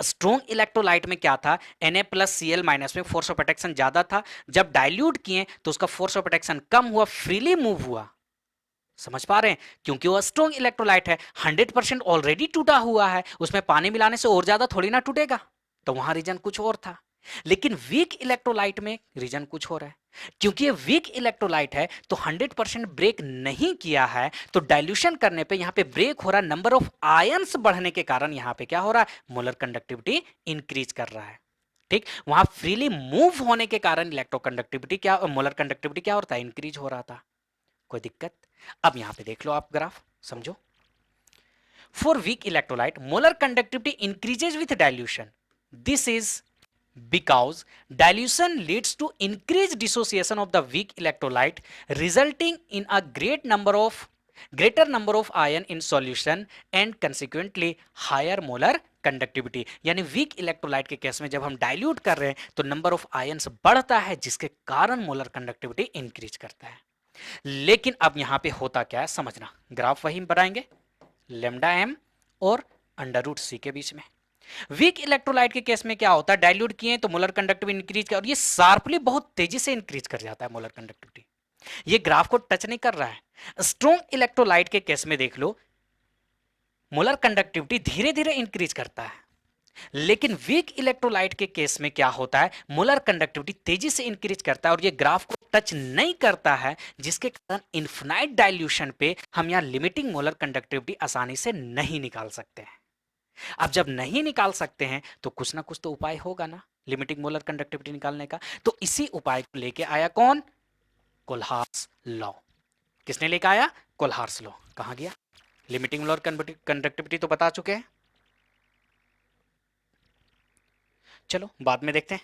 स्ट्रॉन्ग इलेक्ट्रोलाइट में क्या था, Na प्लस Cl माइनस में फोर्स ऑफ अट्रैक्शन ज्यादा था, जब डाइल्यूट किए तो उसका फोर्स ऑफ अट्रैक्शन कम हुआ, फ्रीली मूव हुआ। समझ पा रहे हैं, क्योंकि वो स्ट्रॉन्ग इलेक्ट्रोलाइट है, 100% ऑलरेडी टूटा हुआ है, उसमें पानी मिलाने से और ज्यादा थोड़ी ना टूटेगा, तो वहां रीजन कुछ और था। लेकिन वीक इलेक्ट्रोलाइट में रीजन कुछ हो रहा है, क्योंकि ये वीक इलेक्ट्रोलाइट है तो 100% ब्रेक नहीं किया है, तो डाइल्यूशन करने पे यहां पे ब्रेक हो रहा है, नंबर ऑफ आयंस बढ़ने के कारण यहां पे क्या हो रहा है, मोलर कंडक्टिविटी इंक्रीज कर रहा है। ठीक, वहां फ्रीली मूव होने के कारण इलेक्ट्रोकंडक्टिविटी क्या, मोलर कंडक्टिविटी क्या होता है, इंक्रीज हो रहा था। कोई दिक्कत? अब यहां पे देख लो आप ग्राफ, समझो। For weak electrolyte molar conductivity increases with dilution. This is because dilution leads to increased dissociation of the weak electrolyte, resulting in a greater number of ion in solution and consequently higher molar conductivity। यानी वीक इलेक्ट्रोलाइट के केस में जब हम डाइल्यूट कर रहे हैं तो नंबर ऑफ आयंस बढ़ता है, जिसके कारण मोलर कंडक्टिविटी इंक्रीज करता है। लेकिन अब यहां पे होता क्या है समझना, ग्राफ वही बनाएंगे, लेमडा एम और अंडर रूट सी के बीच में। वीक इलेक्ट्रोलाइट के केस में क्या होता है, डाइल्यूट किए तो मोलर कंडक्टिविटी इंक्रीज कर, और ये शार्पली बहुत तेजी से इंक्रीज कर जाता है मोलर कंडक्टिविटी, ये ग्राफ को टच नहीं कर रहा है। स्ट्रॉन्ग इलेक्ट्रोलाइट के केस में देख लो, मोलर कंडक्टिविटी धीरे धीरे इंक्रीज करता है, लेकिन वीक इलेक्ट्रोलाइट के केस में क्या होता है, मोलर कंडक्टिविटी तेजी से इंक्रीज करता है और ये ग्राफ को टच नहीं करता है, जिसके कारण इन्फिनाइट डाइल्यूशन पे हम यहां लिमिटिंग मोलर कंडक्टिविटी आसानी से नहीं निकाल सकते हैं। अब जब नहीं निकाल सकते हैं तो कुछ ना कुछ तो उपाय होगा ना लिमिटिंग मोलर कंडक्टिविटी निकालने का, तो इसी उपाय को लेके आया कौन, कोल्हार्स लॉ। किसने लेके आया, कोल्हार्स लॉ। कहां गया, लिमिटिंग मोलर कंडक्टिविटी तो बता चुके हैं, चलो बाद में देखते हैं,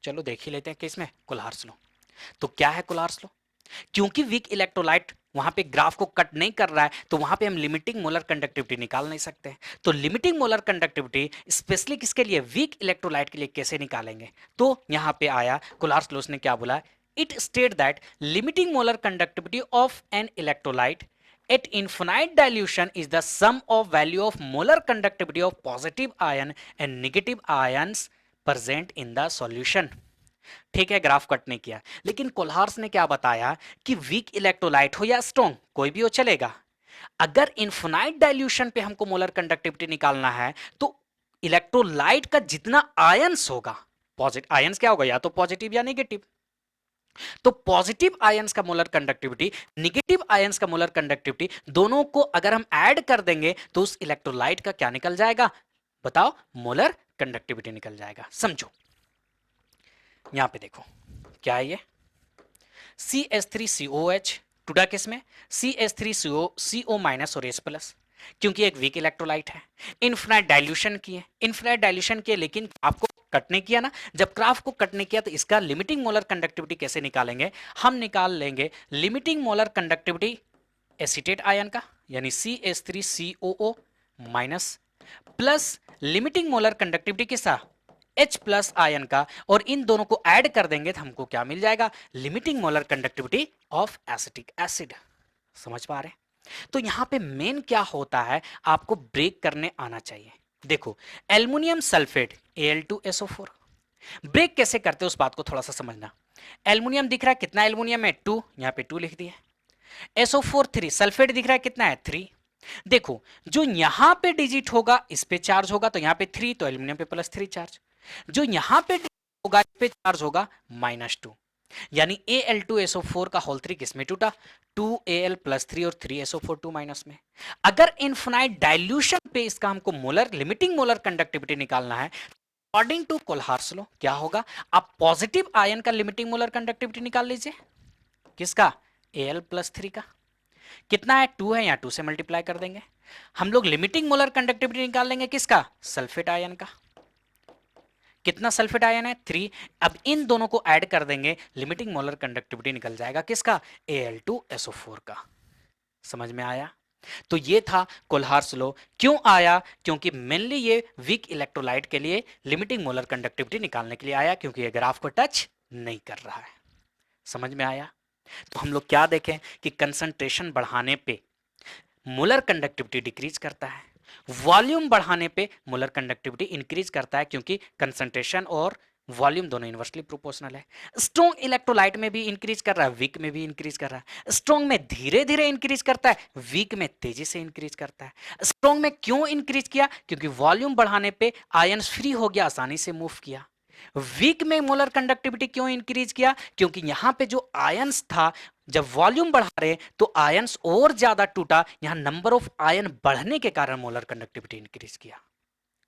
चलो देख ही लेते हैं कि इसमें कोल्हार्स लॉ। तो क्या है कोल्हार्स लॉ, क्योंकि वीक इलेक्ट्रोलाइट वहां पे ग्राफ को कट नहीं कर रहा है, तो वहां पे हम लिमिटिंग मोलर कंडक्टिविटी निकाल नहीं सकते। तो लिमिटिंग मोलर कंडक्टिविटी स्पेशली किसके लिए, वीक इलेक्ट्रोलाइट के लिए कैसे निकालेंगे, तो यहां पे आया कोल्हार्स लॉ ने क्या बोला, it state that limiting molar conductivity of an electrolyte at infinite dilution is the sum of value of molar conductivity of positive ion and negative ions present in the solution। ठीक है, ग्राफ कट नहीं किया, लेकिन कोल्हार्स ने क्या बताया कि वीक इलेक्ट्रोलाइट हो या स्ट्रॉन्ग कोई भी हो चलेगा, अगर इन्फिनाइट डाइल्यूशन पे हमको मोलर कंडक्टिविटी निकालना है तो इलेक्ट्रोलाइट का जितना आयंस होगा, पॉजिटिव आयंस क्या होगा, या तो पॉजिटिव या नेगेटिव, तो पॉजिटिव आयंस का मोलर कंडक्टिविटी, नेगेटिव आयंस का मोलर कंडक्टिविटी, दोनों को अगर हम ऐड कर देंगे तो उस इलेक्ट्रोलाइट का क्या निकल जाएगा, बताओ, मोलर कंडक्टिविटी निकल जाएगा। समझो, यहां पे देखो क्या है ये, CH3COH टूटा किसमें, CH3CO माइनस और H प्लस, क्योंकि एक वीक इलेक्ट्रोलाइट है, इनफिनाइट डाइल्यूशन किए, इनफिनाइट डाइल्यूशन किए, लेकिन आपको कट नहीं किया ना, जब क्राफ को कट नहीं किया तो इसका लिमिटिंग मोलर कंडक्टिविटी कैसे निकालेंगे, हम निकाल लेंगे limiting molar conductivity acetate ion का, यानी CH3COO minus, plus limiting molar conductivity किसका, H प्लस आयन का, और इन दोनों को ऐड कर देंगे तो हमको क्या मिल जाएगा, limiting molar conductivity of acetic acid. समझ पा रहे हैं? तो यहां पे मेन क्या होता है, आपको ब्रेक करने आना चाहिए। देखो, एल्युमिनियम सल्फेट Al2SO4 ब्रेक कैसे करते हैं उस बात को थोड़ा सा समझना। एल्युमिनियम दिख रहा है, कितना एल्युमिनियम है, 2, यहां पे 2 लिख दिया, SO4 3, सल्फेट दिख रहा है कितना है, 3। देखो, जो यहां पे डिजिट होगा इस पे चार्ज होगा, तो यहां पे 3, तो एल्युमिनियम पे +3 चार्ज, जो यहां पे होगा इस पे चार्ज होगा -2, यानी Al2SO4 का होल 3 किस में टूटा, 2Al + 3 और 3SO4 2 माइनस में। अगर इनफिनाइट डाइल्यूशन पे इसका हमको मोलर लिमिटिंग मोलर कंडक्टिविटी निकालना है, अकॉर्डिंग टू कोल्हार्स लॉ क्या होगा, आप पॉजिटिव आयन का लिमिटिंग मोलर कंडक्टिविटी निकाल लीजिए, किसका, Al + 3 का, कितना है, 2 है, या 2 से मल्टीप्लाई कर देंगे, हम लोग लिमिटिंग मोलर कंडक्टिविटी निकाल लेंगे किसका, सल्फेट आयन का, कितना सल्फेट आयन है, 3। अब इन दोनों को ऐड कर देंगे, लिमिटिंग मोलर कंडक्टिविटी निकल जाएगा किसका, Al2SO4 का। समझ में आया? तो ये था कोल्हार्स लॉ। क्यों आया? क्योंकि मेनली ये वीक इलेक्ट्रोलाइट के लिए लिमिटिंग मोलर कंडक्टिविटी निकालने के लिए आया, क्योंकि ये ग्राफ को टच नहीं कर रहा है। समझ में आया? तो हम लोग क्या देखें कि कंसंट्रेशन बढ़ाने पे मोलर कंडक्टिविटी डिक्रीज करता है, वॉल्यूम बढ़ाने पे मोलर कंडक्टिविटी इंक्रीज करता है, क्योंकि कंसंट्रेशन और वॉल्यूम दोनों इनवर्सली प्रोपोर्शनल है। स्ट्रॉन्ग इलेक्ट्रोलाइट में भी इंक्रीज कर रहा है, वीक में भी इंक्रीज कर रहा है। स्ट्रॉन्ग में धीरे धीरे इंक्रीज करता है, वीक में तेजी से इंक्रीज करता है। स्ट्रॉन्ग में क्यों इंक्रीज किया? क्योंकि वॉल्यूम बढ़ाने पे आयंस फ्री हो गया, आसानी से मूव किया। वीक में मोलर कंडक्टिविटी क्यों इंक्रीज किया? क्योंकि यहां पे जो आयंस था, जब वॉल्यूम बढ़ा रहे तो आयंस और ज्यादा टूटा, यहां नंबर ऑफ आयन बढ़ने के कारण मोलर कंडक्टिविटी इंक्रीज किया।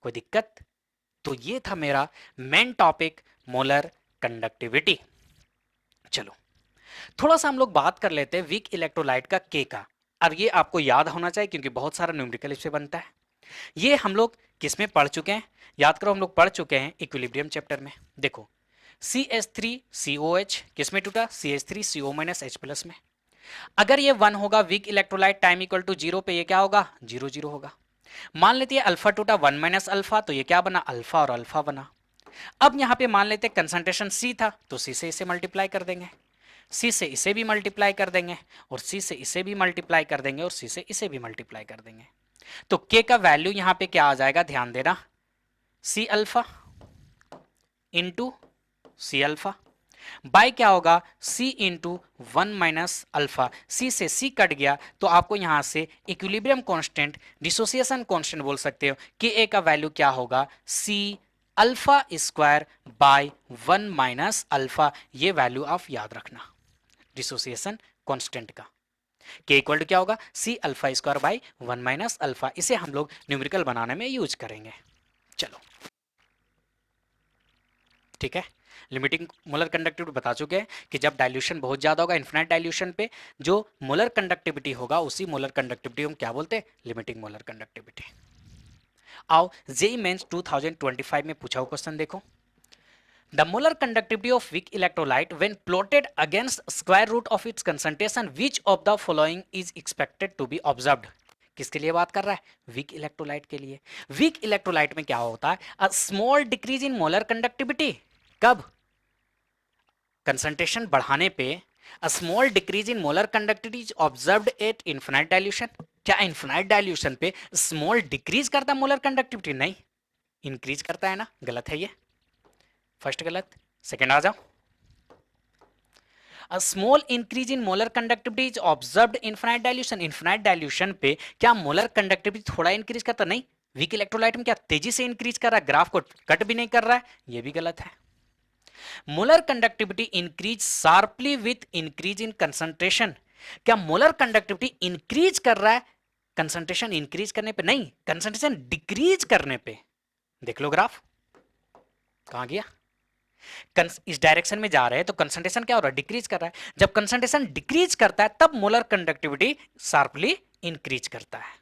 कोई दिक्कत? तो ये था मेरा मेन टॉपिक, मोलर कंडक्टिविटी। चलो थोड़ा सा हम लोग बात कर लेते हैं वीक इलेक्ट्रोलाइट का के का। और ये आपको याद होना चाहिए क्योंकि बहुत सारा न्यूमेरिकल इससे बनता है। ये हम लोग किस में पढ़ चुके हैं? याद करो, हम लोग पढ़ चुके हैं इक्विलिब्रियम चैप्टर में। देखो CH3COH किस में टूटा? CH3CO H प्लस में। अगर ये 1 होगा weak electrolyte, time equal to 0 पे ये क्या होगा? 0 0 होगा। मान लेते हैं अल्फा टूटा 1 माइनस अल्फा, तो ये क्या बना? अल्फा और अल्फा बना। अब यहां पे मान लेते हैं कंसंट्रेशन C था, तो C से इसे मल्टीप्लाई कर देंगे, C से इसे भी मल्टीप्लाई कर देंगे, और C से इसे भी मल्टीप्लाई कर देंगे, और C से इसे भी मल्टीप्लाई कर देंगे। तो K का वैल्यू यहां पे क्या आ जाएगा? ध्यान देना, C alpha into C alpha by क्या होगा? C into 1 minus alpha. C से C कट गया तो आपको यहां से इक्विलिब्रियम कांस्टेंट, डिसोसिएशन कांस्टेंट बोल सकते हो कि A का वैल्यू क्या होगा? C alpha square by 1 minus alpha. ये वैल्यू आप याद रखना डिसोसिएशन कांस्टेंट का। के इक्वल टू क्या होगा? C alpha square by 1 minus alpha. इसे हम लोग न्यूमेरिकल बनाने में यूज करेंगे। चलो ठीक है। लिमिटिंग मोलर कंडक्टिविटी बता चुके हैं कि जब डाइल्यूशन बहुत ज्यादा होगा, इन्फिनाइट डाइल्यूशन पे जो मोलर कंडक्टिविटी होगा उसी मोलर कंडक्टिविटी हम क्या बोलते हैं? Limiting molar conductivity. आओ जेई मेंस 2025 में पूछा हुआ क्वेश्चन देखो। The molar conductivity of weak electrolyte when plotted against square root of its concentration, which of the following is expected to be observed? किसके लिए बात कर रहा है? वीक इलेक्ट्रोलाइट के लिए। वीक इलेक्ट्रोलाइट में क्या होता है? A small decrease in molar conductivity. कब? कंसंट्रेशन बढ़ाने पे a small decrease in molar conductivity is observed eight infinite dilution. क्या इनफिनाइट डाइल्यूशन पे स्मॉल डिक्रीज करता है मोलर कंडक्टिविटी? नहीं, इंक्रीज करता है ना। गलत है ये, फर्स्ट गलत। सेकंड आ जाओ, a small increase in molar conductivity is observed infinite dilution. Infinite dilution पे क्या मोलर कंडक्टिविटी थोड़ा इंक्रीज करता? नहीं। वीक इलेक्ट्रोलाइट में क्या तेजी से इंक्रीज कर रहा है, ग्राफ को कट भी नहीं कर रहा है? ये भी गलत है। Molar conductivity increase sharply with increase in concentration. क्या मोलर कंडक्टिविटी इंक्रीज कर रहा है कंसंट्रेशन इंक्रीज करने पे? नहीं, कंसंट्रेशन डिक्रीज करने पे। देख लो ग्राफ कहां गया। इस डायरेक्शन में जा रहे हैं तो कंसंट्रेशन क्या हो रहा है? डिक्रीज कर रहा है। जब कंसंट्रेशन डिक्रीज करता है तब मोलर कंडक्टिविटी शार्पली इंक्रीज करता है।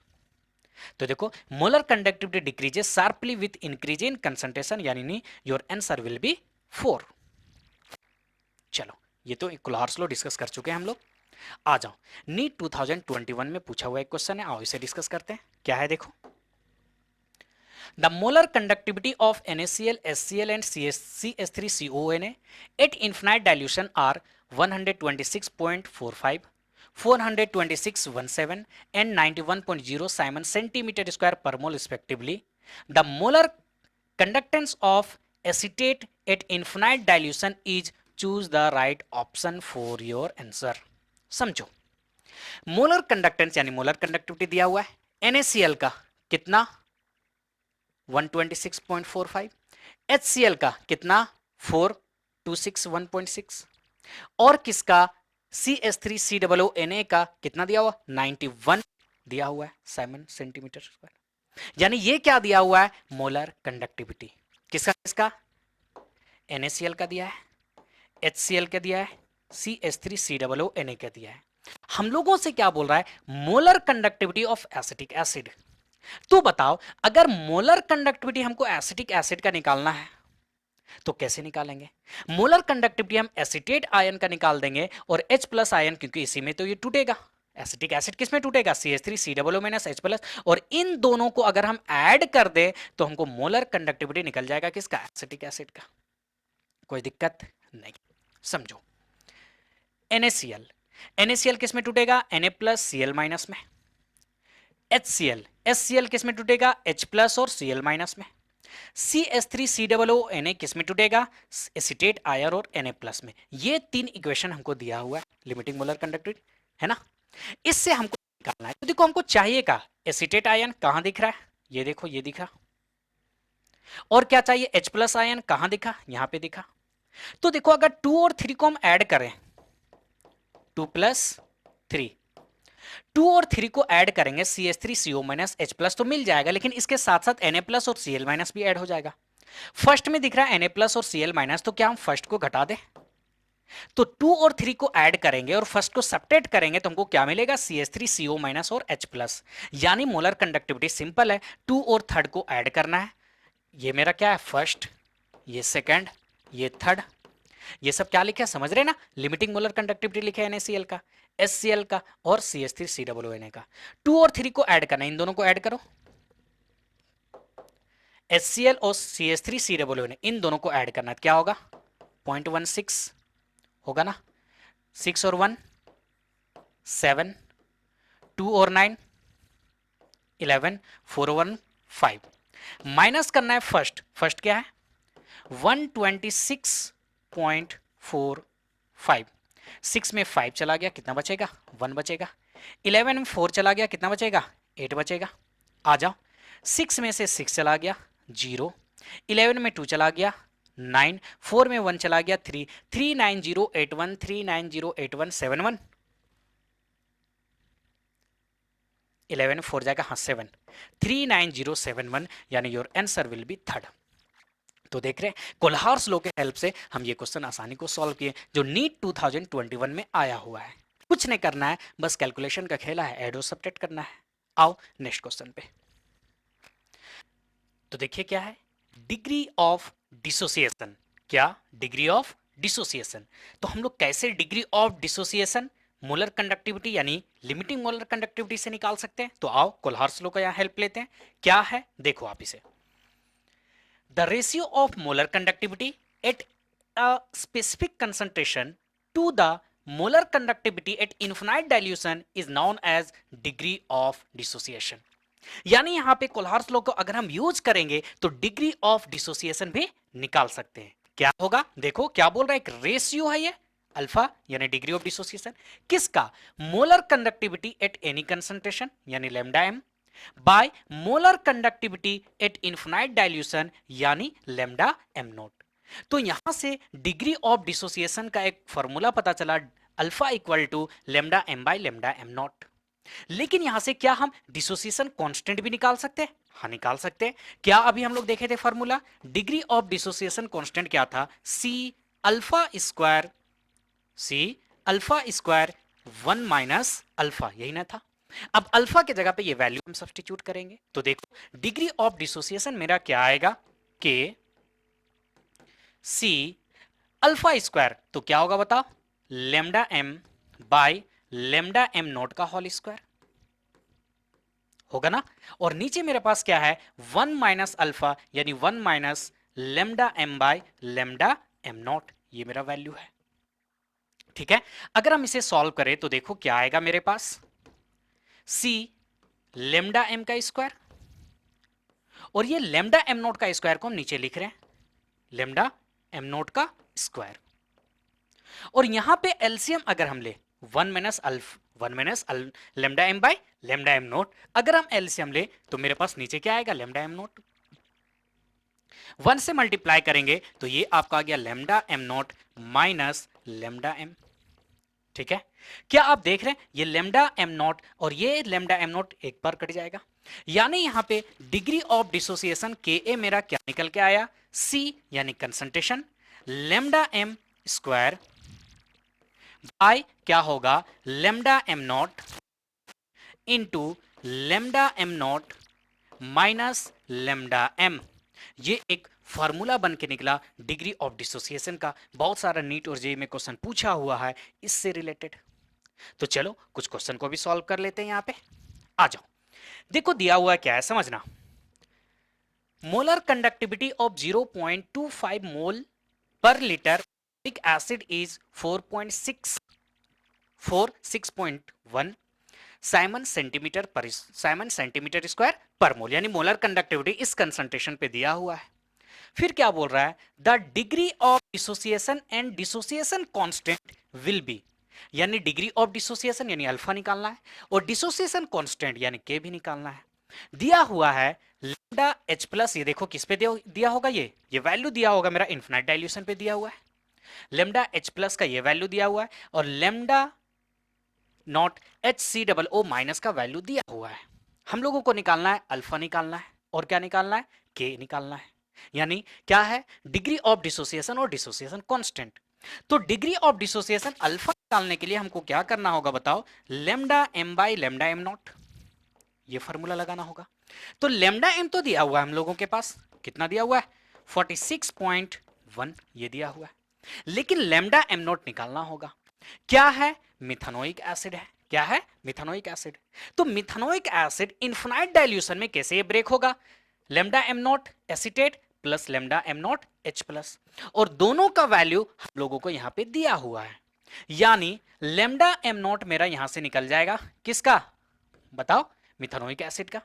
तो देखो, molar conductivity decreases sharply with increase in concentration, यानी योर आंसर विल बी 4। चलो ये तो कोल्हार्स लॉ डिस्कस कर चुके हैं हम लोग। आ जाओ, नीट 2021 में पूछा हुआ एक क्वेश्चन है, आओ इसे डिस्कस करते हैं। क्या है देखो, the molar conductivity of NaCl, HCl and CH3CONA at infinite dilution are 126.45, 426.17 and 91.0 Simon centimeter square per mole respectively. The molar conductance of acetate at infinite dilution is, choose the right option for your answer. समझो, मोलर कंडक्टेंस यानी मोलर कंडक्टिविटी दिया हुआ है NaCl का कितना? 126.45। HCl का कितना? 426 और किसका? CH3COONA का कितना दिया हुआ? 91 दिया हुआ है साइमन सेंटीमीटर स्क्वायर। यानी ये क्या दिया हुआ है? Molar conductivity. किसका किसका? NaCl का दिया है, HCl का दिया है, CH3COONA का दिया है। हम लोगों से क्या बोल रहा है? Molar conductivity of acetic acid. तो बताओ, अगर मोलर कंडक्टिविटी हमको एसिटिक एसिड का निकालना है तो कैसे निकालेंगे? मोलर कंडक्टिविटी हम एसिटेट आयन का निकाल देंगे और H प्लस आयन, क्योंकि इसी में तो ये टूटेगा, एसिटिक एसिड किस में टूटेगा, CH3COO-H+, और इन दोनों को अगर हम ऐड कर दें तो हमको मोलर कंडक्टिविटी निकल जाएगा किसका, एसिटिक एसिड का। कोई दिक्कत नहीं, समझो। NaCl, NaCl किस में टूटेगा, Na+Cl- में। HCl, HCl किस में टूटेगा, H+ और Cl- में। CH3COO Na किस में टूटेगा, एसिटेट आयन और Na+ में। ये तीन इक्वेशन हमको दिया हुआ है लिमिटिंग मोलर कंडक्टिविटी, है ना। इससे हमको निकालना है, तो देखो हमको चाहिए का एसिटेट आयन कहां दिख रहा है, ये देखो ये दिखा, और क्या चाहिए, H+ आयन कहां दिखा, यहां पे दिखा। तो देखो अगर 2 और 3 को हम ऐड करें, 2+3, 2 और 3 को ऐड करेंगे CH3CO-H+ तो मिल जाएगा, लेकिन इसके साथ साथ Na+ और Cl- भी ऐड हो जाएगा। फर्स्ट में दिख रहा है Na+ और Cl-, तो क्या हम फर्स्ट को घटा दें, तो 2 और 3 को ऐड करेंगे और फर्स्ट को सब्ट्रैक्ट करेंगे तो हमको क्या मिलेगा, CH3CO- और H+। यानी मोलर कंडक्टिविटी सिंपल है, 2 और 3 को ऐड करना है। ये मेरा क्या है, फर्स्ट, ये सेकंड, ये थर्ड, ये सब क्या लिखा है समझ रहे ना, लिमिटिंग मोलर कंडक्टिविटी लिखा है NaCl का, HCl का और CH3COO का। 2 और 3 को ऐड करना है, इन दोनों को ऐड करो, HCl और CH3COO इन दोनों को ऐड करना है, क्या होगा 0.16 होगा ना, 6 और 1 7, 2 और 9 11, 4 और 1 5, माइनस करना है फर्स्ट, फर्स्ट क्या है 126.45, 6 में 5 चला गया, कितना बचेगा 1 बचेगा, 11 में 4 चला गया, कितना बचेगा 8 बचेगा। आ जाओ, 6 में से 6 चला गया 0, 11 में 2 चला गया 9, 4 में 1 चला गया 3, 39081, 3908171, 11 4 जाएगा, हाँ 7, 39071, यानी your answer will B third. तो देख रहे हैं कोल्हार्स लॉ के हेल्प से हम ये क्वेश्चन आसानी को सॉल्व किए, जो नीट 2021 में आया हुआ है। कुछ नहीं करना है, बस कैलकुलेशन का खेला है, ऐड और सब्ट्रैक्ट करना है। आओ नेक्स्ट क्वेश्चन पे। तो देखिए क्या है, डिग्री ऑफ डिसोसिएशन, क्या डिग्री ऑफ डिसोसिएशन। तो हम लोग कैसे degree of dissociation molar conductivity यानी लिमिटिंग मोलर कंडक्टिविटी से निकाल सकते हैं। तो आओ कोल्हार्स लॉ का यहां हेल्प लेते हैं। क्या है देखो आप इसे, the ratio of molar conductivity at a specific concentration to the molar conductivity at infinite dilution is known as degree of dissociation। यानी यहां पे कोल्हार्स लॉ को अगर हम यूज करेंगे तो डिग्री ऑफ डिसोसिएशन भी निकाल सकते हैं। क्या होगा देखो, क्या बोल रहा है, एक रेशियो है ये अल्फा, यानी डिग्री ऑफ डिसोसिएशन किसका, molar conductivity at any concentration यानी lambda M, by molar conductivity at infinite dilution यानी लैम्डा एम नॉट। तो यहां से डिग्री ऑफ डिसोसिएशन का एक फॉर्मूला पता चला, alpha equal to lambda M by lambda M nought. लेकिन यहां से क्या हम डिसोसिएशन कांस्टेंट भी निकाल सकते हैं, हाँ निकाल सकते हैं। क्या अभी हम लोग देखे थे formula, degree of dissociation constant क्या था, C alpha square, C alpha square 1 minus alpha, यही ना था। अब अल्फा के जगह पे ये वैल्यू हम सब्स्टिट्यूट करेंगे, तो देखो डिग्री ऑफ डिसोसिएशन मेरा क्या आएगा, के सी अल्फा स्क्वायर, तो क्या होगा बताओ, lambda M by lambda M note का होल स्क्वायर होगा ना। और नीचे मेरे पास क्या है 1 माइनस अल्फा यानी 1 minus lambda M by lambda M nought, ये मेरा वैल्यू है। ठीक है, अगर हम इसे सॉल्व करें तो देखो क्या आएगा मेरे पास, सी लेमडा एम का स्क्वायर, और ये लेमडा एम नोट का स्क्वायर को हम नीचे लिख रहे हैं, लेमडा एम नोट का स्क्वायर। और यहां पे एलसीएम अगर हम ले 1 minus alpha 1 minus lambda M by lambda M not, अगर हम एलसीएम ले तो मेरे पास नीचे क्या आएगा, लेमडा एम नोट, 1 से मल्टीप्लाई करेंगे तो ये आपका आ गया lambda M nought minus lambda M. ठीक है, क्या आप देख रहे हैं ये लेमडा एम नॉट और ये लेमडा एम नॉट एक बार कट जाएगा, यानी यहां पे डिग्री ऑफ डिसोसिएशन के ए मेरा क्या निकल के आया, सी यानी concentration lambda M square by क्या होगा lambda M nought into lambda M not minus lambda M. ये एक फार्मूला बन के निकला डिग्री ऑफ डिसोसिएशन का, बहुत सारा नीट और जेईई में क्वेश्चन पूछा हुआ है इससे रिलेटेड। तो चलो कुछ क्वेश्चन को भी सॉल्व कर लेते हैं यहाँ पे। आ जाओ, देखो दिया हुआ क्या है समझना। Molar conductivity of 0.25 mole per liter uric acid is 6.1 Simon centimetre square पर मोल, यानी मोलर कंडक्टिविटी इस कंसंट्रेशन पे दिया हुआ है। फिर क्या बोल रहा है, the degree of dissociation and dissociation constant will be, यानी डिग्री ऑफ डिसोसिएशन यानी अल्फा निकालना है और डिसोसिएशन कांस्टेंट यानी के भी निकालना है। दिया हुआ है लैम्डा एच प्लस, ये देखो किस पे दिया होगा, ये वैल्यू दिया होगा मेरा इन्फिनाइट डाइल्यूशन पे दिया हुआ है। लेमडा एच प्लस का ये वैल्यू दिया हुआ है और lambda nought H C double O minus का वैल्यू दिया हुआ है। हम लोगों को निकालना है अल्फा निकालना है और क्या निकालना है, के निकालना है, यानी क्या है, डिग्री ऑफ डिसोसिएशन और डिसोसिएशन कांस्टेंट। तो डिग्री ऑफ डिसोसिएशन अल्फा निकालने के लिए हमको क्या करना होगा बताओ, lambda M by lambda M nought, ये फार्मूला लगाना होगा। तो लेमडा एम तो दिया हुआ है हम लोगों के पास, कितना दिया हुआ है 46.1 ये दिया हुआ है, लेकिन लेमडा एम नॉट निकालना होगा। क्या है, मिथानोइक एसिड है, क्या है, मिथानोइक एसिड। तो मिथानोइक एसिड इनफिनाइट डाइल्यूशन में कैसे ये ब्रेक होगा, lambda M not acetate plus lambda M not H plus, और दोनों का वैल्यू हम लोगों को यहां पे दिया हुआ है, यानी लेमडा एम नॉट मेरा यहां से निकल जाएगा, किसका बताओ, मिथानोइक एसिड का।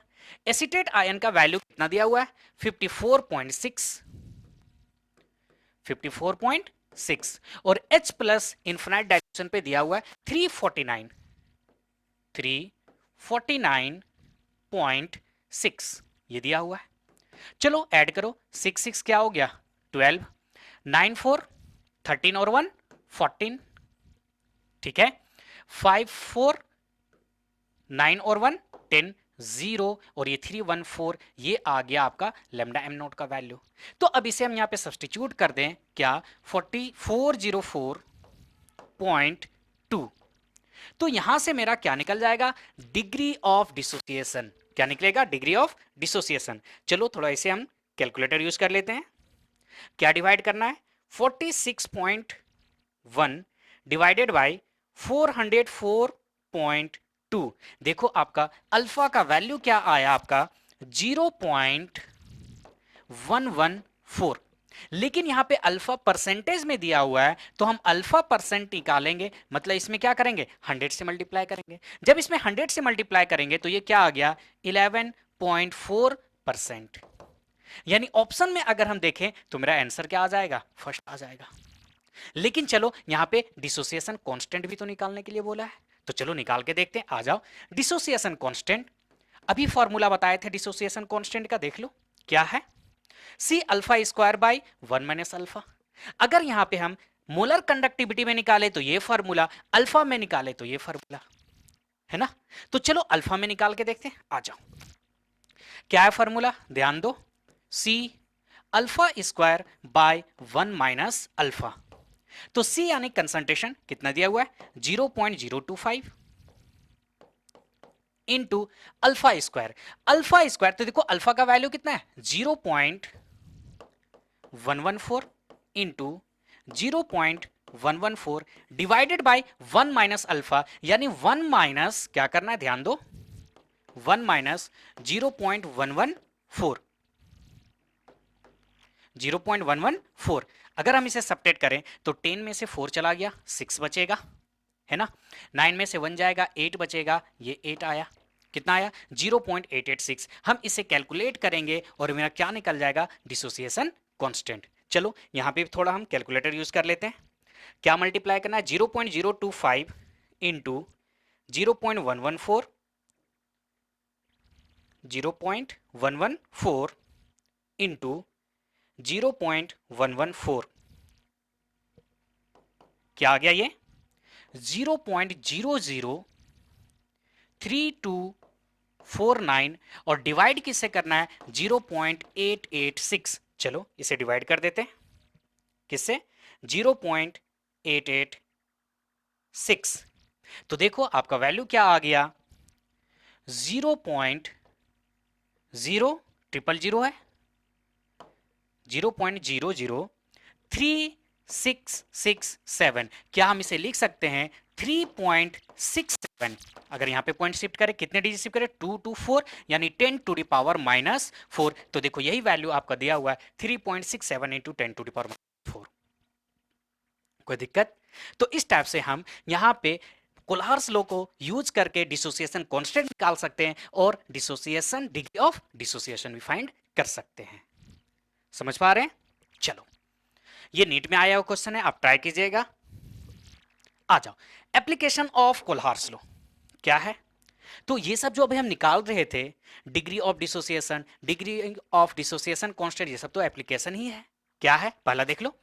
एसीटेट आयन का वैल्यू कितना दिया हुआ है 54.6 और H प्लस इन्फिनाइट डाइल्यूशन पे दिया हुआ है 349.6 ये दिया हुआ है। चलो ऐड करो, 6 क्या हो गया 12, 9 4 13 और 1 14, ठीक है, 5 4 9 और 1 10 0 और ये 314, ये आ गया आपका लेमडा एम नोट का वैल्यू। तो अब इसे हम यहां पे सब्स्टिट्यूट कर दें, क्या 4404.2, तो यहां से मेरा क्या निकल जाएगा, डिग्री ऑफ डिसोसिएशन, क्या निकलेगा, डिग्री ऑफ डिसोसिएशन। चलो थोड़ा इसे हम कैलकुलेटर यूज कर लेते हैं। क्या डिवाइड करना है, 46.1 डिवाइडेड बाई 404.2, देखो आपका अल्फा का वैल्यू क्या आया आपका 0.114, लेकिन यहां पे अल्फा परसेंटेज में दिया हुआ है, तो हम अल्फा परसेंट निकालेंगे, मतलब इसमें क्या करेंगे 100 से मल्टीप्लाई करेंगे। जब इसमें 100 से मल्टीप्लाई करेंगे तो ये क्या आ गया 11.4%, यानी ऑप्शन में अगर हम देखें तो मेरा आंसर क्या आ जाएगा, फर्स्ट आ जाएगा। लेकिन चलो यहां पे डिसोसिएशन कांस्टेंट भी तो निकालने के लिए बोला है, तो चलो निकाल के देखते हैं, आ जाओ। डिसोसिएशन कांस्टेंट, अभी फॉर्मूला बताए थे डिसोसिएशन कांस्टेंट का, देख लो क्या है, C alpha square by 1 minus alpha. अगर यहां पे हम मोलर कंडक्टिविटी में निकाले तो ये फॉर्मूला, अल्फा में निकाले तो ये फॉर्मूला, है ना। तो चलो अल्फा में निकाल के देखते हैं, आ जाओ। क्या है फॉर्मूला, ध्यान दो, C alpha square by 1 minus alpha. तो सी यानी कंसंट्रेशन कितना दिया हुआ है 0.025 into alpha square. Alpha square तो देखो अल्फा का वैल्यू कितना है 0.114 into 0.114 divided by 1 minus alpha, यानी 1 माइनस क्या करना है, ध्यान दो, 1 माइनस 0.114, 0.114, अगर हम इसे सब्ट्रैक्ट करें तो 10 में से 4 चला गया 6 बचेगा, है ना, 9 में से 1 जाएगा 8 बचेगा, ये 8 आया, कितना आया 0.886। हम इसे कैलकुलेट करेंगे और मेरा क्या निकल जाएगा, डिसोसिएशन कांस्टेंट। चलो यहां पे थोड़ा हम कैलकुलेटर यूज कर लेते हैं। क्या मल्टीप्लाई करना है 0.025 इंटू 0.114, 0.114 इंटू 0.114, क्या आ गया ये 0.003249 और डिवाइड किससे करना है 0.886। चलो इसे डिवाइड कर देते हैं, किससे 0.886। तो देखो आपका वैल्यू क्या आ गया 0.000 है 0.003 3.667, क्या हम इसे लिख सकते हैं 3.67? अगर यहाँ पे पॉइंट शिफ्ट करें, कितने डिजिट शिफ्ट करें, 2 to 4, यानी 10 to the power -4। तो देखो यही वैल्यू आपका दिया हुआ है 3.67 इंटू 10 to the power -4। कोई दिक्कत? तो इस टाइप से हम यहाँ पे कोल्हार्स लॉ को यूज करके डिसोसिएशन कांस्टेंट निकाल सकते हैं और डिसोसिएशन डिग्री ऑफ डिसोसिएशन भी फाइंड कर सकते हैं। समझ पा रहे हैं? चलो, ये नीट में आया हुआ क्वेश्चन है, आप ट्राई कीजिएगा। आ जाओ, एप्लीकेशन ऑफ कोल्हार्स लॉ क्या है? तो ये सब जो अभी हम निकाल रहे थे, डिग्री ऑफ डिसोसिएशन कांस्टेंट, ये सब तो एप्लीकेशन ही है। क्या है? पहला देख लो,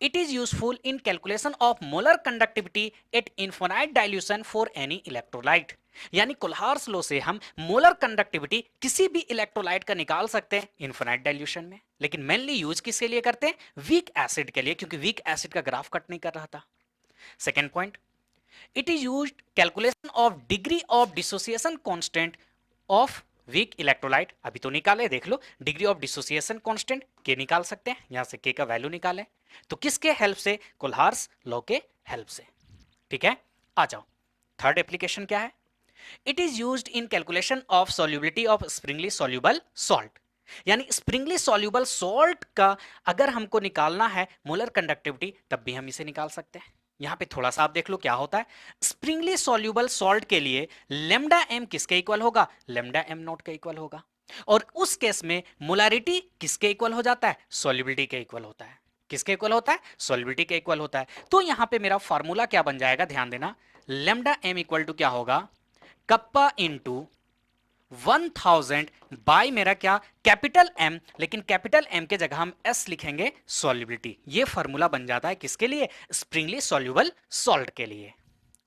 it is useful in calculation of molar conductivity at infinite dilution for any electrolyte. यानी कोल्हार्स लॉ से हम मोलर कंडक्टिविटी किसी भी इलेक्ट्रोलाइट का निकाल सकते हैं इनफिनाइट डाइल्यूशन में, लेकिन मेनली यूज किसके लिए करते हैं? वीक एसिड के लिए, क्योंकि वीक एसिड का ग्राफ कट नहीं कर रहा था। Second point, it is used calculation of degree of dissociation constant of weak electrolyte. अभी तो निकाले, देख लो, डिग्री ऑफ डिसोसिएशन कांस्टेंट के निकाल सकते हैं, यहां से के का वैल्यू निकाले। तो किसके हेल्प से? कोल्हार्स लॉ के हेल्प से। ठीक है, आ जाओ, थर्ड एप्लीकेशन क्या है? It is used in calculation of solubility of Sprüngli soluble salt. यानी स्प्रिंगली सॉल्युबल सॉल्ट का अगर हमको निकालना है मोलर कंडक्टिविटी, तब भी हम इसे निकाल सकते हैं। यहां पे थोड़ा सा आप देख लो क्या होता है। स्प्रिंगली सॉल्युबल सॉल्ट के लिए लेमडा एम किसके इक्वल होगा? लेमडा एम नॉट के इक्वल होगा। और उस केस में मोलारिटी किसके इक्वल हो जाता है? सॉल्युबिलिटी के इक्वल होता है। किसके इक्वल होता है? सॉल्युबिलिटी के इक्वल होता है। तो यहां पे मेरा फॉर्मूला क्या बन जाएगा? ध्यान देना, लेमडा एम इक्वल टू क्या होगा? कप्पा इंटू 1000 बाय मेरा क्या? कैपिटल एम, लेकिन कैपिटल एम के जगह हम एस लिखेंगे, सॉल्युबिलिटी। ये फॉर्मूला बन जाता है किसके लिए? स्प्रिंगली सॉल्युबल सॉल्ट के लिए।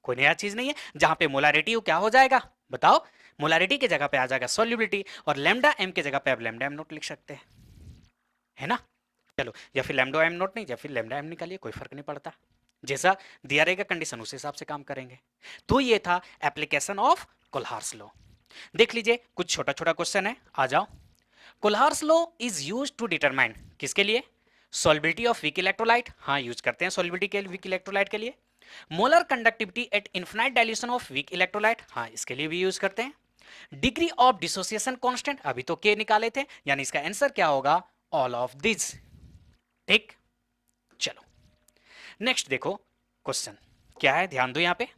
कोई नया चीज नहीं है, जहां पे मोलारिटी क्या हो जाएगा? बताओ, मोलारिटी के जगह पे आ जाएगा सॉल्युबिलिटी, और लेमडा एम के जगह पे आप लेमडा एम नोट लिख सकते हैं, है ना? चलो, या फिर लेमडा एम नोट नहीं, या फिर लेमडा एम निकालिए, कोई फर्क नहीं पड़ता। जैसा दिया रहेगा कंडीशन, उस हिसाब से काम करेंगे। तो ये था एप्लीकेशन ऑफ कोल्हार्स लॉ। देख लीजिए, कुछ छोटा छोटा क्वेश्चन है, आ जाओ। Kohlrausch's law is used to determine, किसके लिए? सॉल्युबिलिटी ऑफ वीक इलेक्ट्रोलाइट, हाँ यूज करते हैं सॉल्युबिलिटी के वीक इलेक्ट्रोलाइट के लिए। Molar conductivity at infinite dilution of weak electrolyte, हाँ इसके लिए भी यूज करते हैं। डिग्री ऑफ डिसोसिएशन कांस्टेंट, अभी तो के निकाले थे, यानी इसका आंसर क्या होगा? All of this. ठीक, चलो नेक्स्ट देखो क्वेश्चन क्या है, ध्यान दो यहां पे।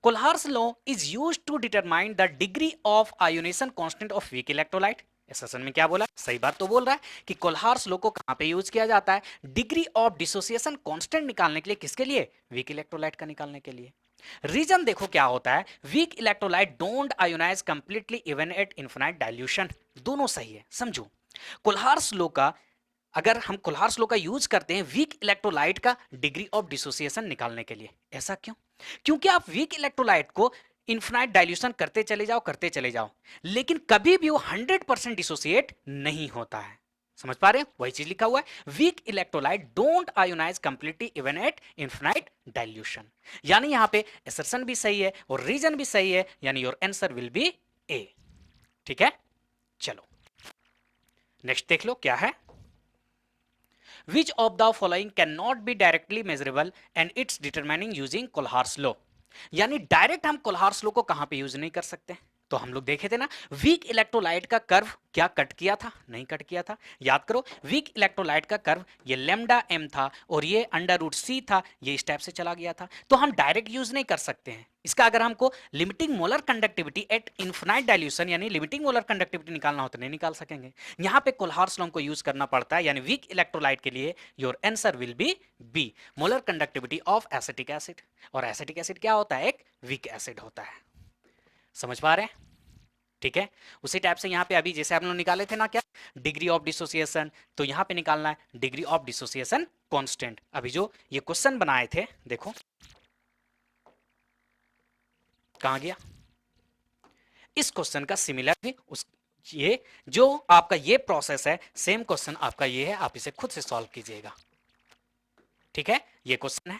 Kohlrausch's law is used to determine the degree of ionisation constant of weak electrolyte. Assertion में क्या बोला? सही बात तो बोल रहा है कि कोल्हार्स लॉ को कहां पे यूज किया जाता है? डिग्री ऑफ डिसोसिएशन कांस्टेंट निकालने के लिए। किसके लिए? वीक इलेक्ट्रोलाइट का निकालने के लिए। रीजन देखो क्या होता है, weak electrolyte don't ionise completely even at infinite dilution. दोनों सही है, समझो। कोल्हार्स लॉ का, अगर हम कोल्हार्स लॉ का यूज करते हैं वीक इलेक्ट्रोलाइट का डिग्री ऑफ डिसोसिएशन निकालने के लिए। ऐसा क्यों? क्योंकि आप वीक इलेक्ट्रोलाइट को इनफिनाइट डाइल्यूशन करते चले जाओ, लेकिन कभी भी वो 100% डिसोसिएट नहीं होता है। समझ पा रहे हैं? वही चीज लिखा हुआ है, weak electrolyte don't ionise completely even at infinite dilution. यानी यहां पे असर्शन भी सही है और रीजन भी सही है, यानी योर आंसर विल बी ए। ठीक है, चलो नेक्स्ट देख लो क्या है। Which of the following cannot be directly measurable and it's determining using Kohlhaas law? यानी डायरेक्ट हम कोल्हार्स लॉ को कहां पे यूज नहीं कर सकते। तो हम लोग देखे थे ना, वीक इलेक्ट्रोलाइट का कर्व क्या कट किया था? नहीं कट किया था। याद करो, वीक इलेक्ट्रोलाइट का कर्व ये लेमडा एम था और ये अंडर रूट सी था, ये स्टेप से चला गया था। तो हम डायरेक्ट यूज नहीं कर सकते हैं इसका। अगर हमको limiting molar conductivity at infinite dilution यानी लिमिटिंग मोलर कंडक्टिविटी निकालना हो तो नहीं निकाल सकेंगे। यहां पे कोल्हार्स लॉ को यूज करना पड़ता है, यानी वीक इलेक्ट्रोलाइट के लिए your answer will be B, molar conductivity of acetic acid. और एसिटिक एसिड क्या होता है? एक वीक एसिड होता है। समझ पा रहे हैं? ठीक है, उसी टाइप से यहां पे अभी जैसे हम लोग निकाले थे ना क्या, डिग्री ऑफ डिसोसिएशन, तो यहां पे निकालना है डिग्री ऑफ डिसोसिएशन कांस्टेंट। अभी जो ये क्वेश्चन बनाए थे, देखो कहां गया। इस क्वेश्चन का सिमिलर भी उस, ये जो आपका ये प्रोसेस है, सेम क्वेश्चन आपका ये है, आप इसे खुद से सॉल्व कीजिएगा। ठीक है, ये क्वेश्चन है।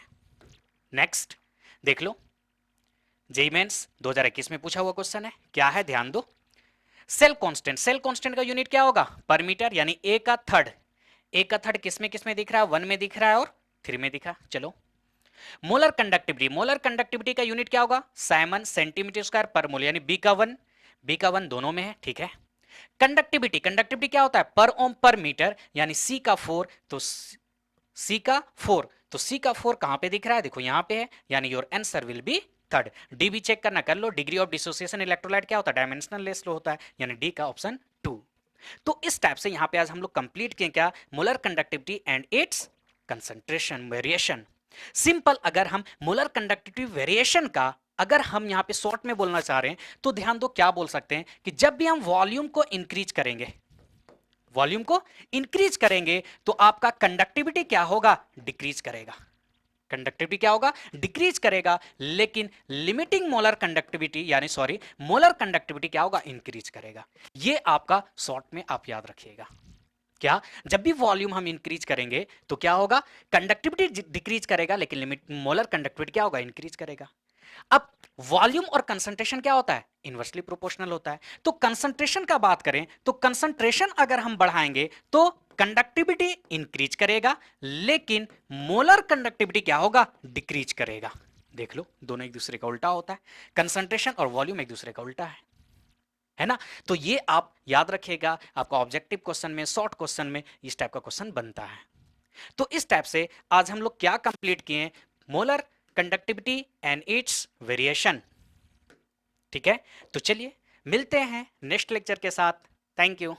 नेक्स्ट देख लो, जेईई मेंस 2021 में पूछा हुआ क्वेश्चन है, क्या है ध्यान दो। सेल कांस्टेंट, सेल कांस्टेंट का यूनिट क्या होगा? पर मीटर, यानी ए का थर्ड। ए का थर्ड किस में दिख रहा है? 1 में दिख रहा है और 3 में दिखा। चलो, मोलर कंडक्टिविटी का यूनिट क्या होगा? साइमन सेंटीमीटर स्क्वायर पर मोल, यानी बी का वन दोनों में है, ठीक है। कंडक्टिविटी क्या होता है? पर ओम पर मीटर, यानी सी का 4, तो सी का 4 कहां पे दिख रहा है? देखो यहां पे है, यानी your answer will B third. D भी चेक करना, कर लो। डिग्री ऑफ डिसोसिएशन इलेक्ट्रोलाइट क्या होता है? डायमेंशनल लेस लो होता है, यानी डी का ऑप्शन 2। तो इस टाइप से यहां पे आज हम लोग कंप्लीट किए क्या? Molar conductivity and it's concentration variation. Simple, अगर हम मोलर कंडक्टिविटी वेरिएशन का अगर हम यहां पे शॉर्ट में बोलना चाह रहे हैं तो ध्यान दो, क्या बोल सकते हैं कि जब भी हम वॉल्यूम को इंक्रीज करेंगे तो आपका कंडक्टिविटी क्या होगा? डिक्रीज करेगा। कंडक्टिविटी क्या होगा? डिक्रीज करेगा। लेकिन लिमिटिंग मोलर कंडक्टिविटी, यानी सॉरी, मोलर कंडक्टिविटी क्या होगा? इंक्रीज करेगा। ये आपका शॉर्ट में आप याद रखिएगा। क्या? जब भी वॉल्यूम हम इंक्रीज करेंगे तो क्या होगा? कंडक्टिविटी डिक्रीज करेगा, लेकिन लिमिट मोलर कंडक्टिविटी क्या होगा? इंक्रीज करेगा। अब वॉल्यूम और कंसंट्रेशन क्या होता है? इनवर्सली प्रोपोर्शनल होता है। तो कंसंट्रेशन का बात करें तो कंसंट्रेशन अगर हम बढ़ाएंगे तो कंडक्टिविटी इंक्रीज करेगा, लेकिन मोलर कंडक्टिविटी क्या होगा? डिक्रीज करेगा। देख लो, दोनों एक दूसरे का उल्टा होता है। कंसंट्रेशन और वॉल्यूम एक दूसरे का उल्टा है ना? तो ये आप याद रखिएगा, आपका ऑब्जेक्टिव क्वेश्चन में, शॉर्ट क्वेश्चन में इस टाइप का क्वेश्चन बनता है। तो इस टाइप से आज हम लोग क्या कंप्लीट किए? Molar conductivity and it's variation. ठीक है, तो चलिए मिलते हैं नेक्स्ट लेक्चर के साथ। Thank you.